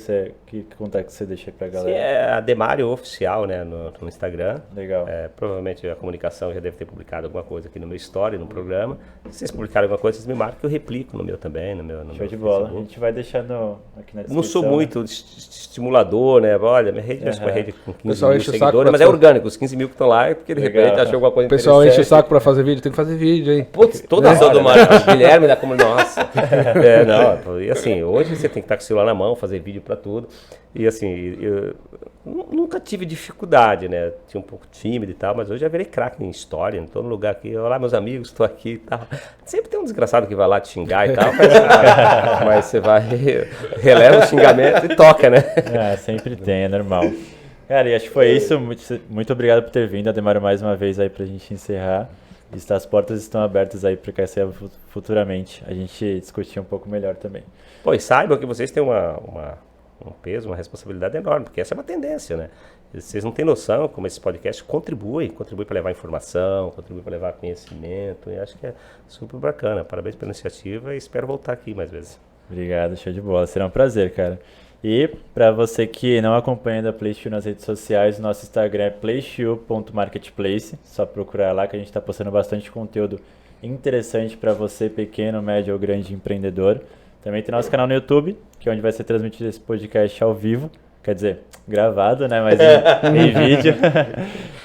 que contato você deixa aí pra galera? Sim, é a Demário Oficial, né, no Instagram. Legal. Provavelmente a comunicação já deve ter publicado alguma coisa aqui no meu story, no programa. Se vocês publicarem alguma coisa, vocês me marcam que eu replico no meu também, no Show meu de bola. Facebook. A gente vai deixando aqui na descrição. Não sou muito estimulador, né? Olha, minha rede é uma rede com 15 mil seguidores, mas é orgânico. Os 15 mil que estão lá é porque de repente achou alguma coisa interessante. O pessoal enche o saco pra fazer vídeo, tem que fazer vídeo, hein? Putz, toda hora, do Guilherme da comunidade, nossa. E assim, hoje você tem que estar com o celular na mão, fazer vídeo pra tudo. E assim, eu nunca tive dificuldade, né? Tinha um pouco tímido e tal, mas hoje já virei craque em história, em todo lugar aqui. Olá, meus amigos, estou aqui e tal. Sempre tem um desgraçado que vai lá te xingar e tal, mas você vai, releva o xingamento e toca, né? Sempre tem, é normal. Cara, e acho que foi isso. Muito obrigado por ter vindo, Ademar, mais uma vez aí pra gente encerrar. As portas estão abertas aí para que futuramente a gente discutir um pouco melhor também. E saibam que vocês têm um peso, uma responsabilidade enorme, porque essa é uma tendência, né? Vocês não têm noção como esse podcast contribui para levar informação, contribui para levar conhecimento, e acho que é super bacana. Parabéns pela iniciativa e espero voltar aqui mais vezes. Obrigado, show de bola. Será um prazer, cara. E para você que não acompanha da PlayShoe nas redes sociais, nosso Instagram é playshoe.marketplace. Só procurar lá que a gente está postando bastante conteúdo interessante para você, pequeno, médio ou grande empreendedor. Também tem nosso canal no YouTube, que é onde vai ser transmitido esse podcast ao vivo. Quer dizer, gravado, né? Mas em vídeo.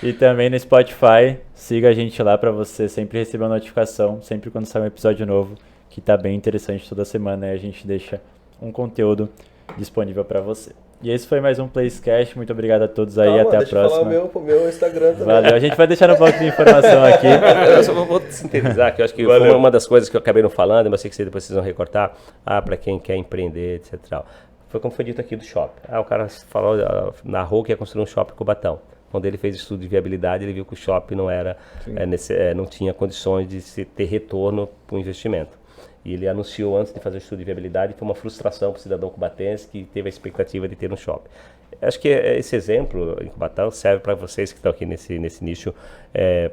E também no Spotify. Siga a gente lá para você sempre receber uma notificação, sempre quando sair um episódio novo, que tá bem interessante toda semana. Aí a gente deixa um conteúdo disponível para você. E esse foi mais um Placecast. Muito obrigado a todos aí. Até a próxima. Deixa eu falar o meu Instagram também. Valeu. A gente vai deixar no bloco de informação aqui. Eu só vou sintetizar, que eu acho que foi uma das coisas que eu acabei não falando, mas sei que depois vocês vão recortar. Para quem quer empreender, etc. Foi como foi dito aqui do shopping. O cara falou, narrou que ia construir um shopping em Cubatão. Quando ele fez estudo de viabilidade, ele viu que o shopping não tinha condições de ter retorno para o investimento. E ele anunciou antes de fazer o estudo de viabilidade, foi uma frustração para o cidadão cubatense que teve a expectativa de ter um shopping. Acho que esse exemplo em Cubatão serve para vocês que estão aqui nesse nicho,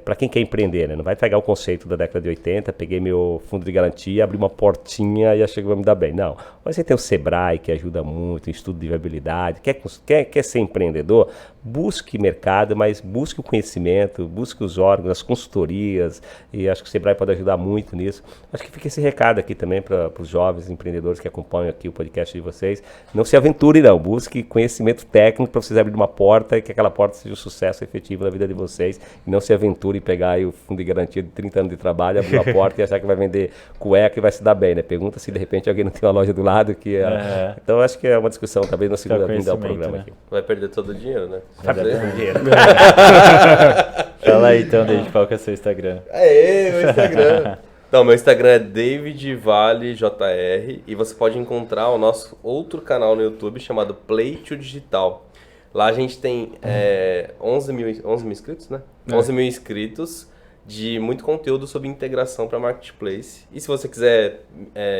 para quem quer empreender, né? Não vai pegar o conceito da década de 80, peguei meu fundo de garantia, abri uma portinha e achei que vai me dar bem. Não, você tem o Sebrae que ajuda muito, estudo de viabilidade, quer ser empreendedor, busque mercado, mas busque o conhecimento, busque os órgãos, as consultorias, e acho que o Sebrae pode ajudar muito nisso. Acho que fica esse recado aqui também para os jovens empreendedores que acompanham aqui o podcast de vocês. Não se aventure não, busque conhecimento técnico para vocês abrirem uma porta e que aquela porta seja um sucesso efetivo na vida de vocês, e não se aventure em pegar aí o fundo de garantia de 30 anos de trabalho, abrir uma porta e achar que vai vender cueca e vai se dar bem, né? Pergunta se de repente alguém não tem uma loja do lado que Então acho que é uma discussão também na segunda vinda ao programa, né? Aqui. Vai perder todo o dinheiro, né? Vai perder todo o dinheiro. Fala aí então, David, qual que é o seu Instagram? Meu Instagram. Então, meu Instagram é davidvalejr e você pode encontrar o nosso outro canal no YouTube chamado Play to Digital. Lá a gente tem 11 mil inscritos, né? 11 mil inscritos de muito conteúdo sobre integração para Marketplace. E se você quiser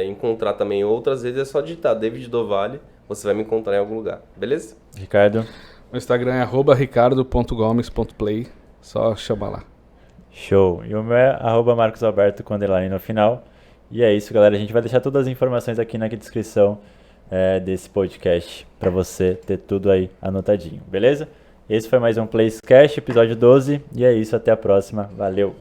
encontrar também outras vezes, é só digitar David do Vale, você vai me encontrar em algum lugar, beleza? Ricardo? Meu Instagram é @ricardo.gomes.play, só chama lá. Show. E o meu é @marcosalberto com underline no final. E é isso, galera. A gente vai deixar todas as informações aqui na descrição desse podcast para você ter tudo aí anotadinho, beleza? Esse foi mais um Placecast, episódio 12. E é isso, até a próxima. Valeu!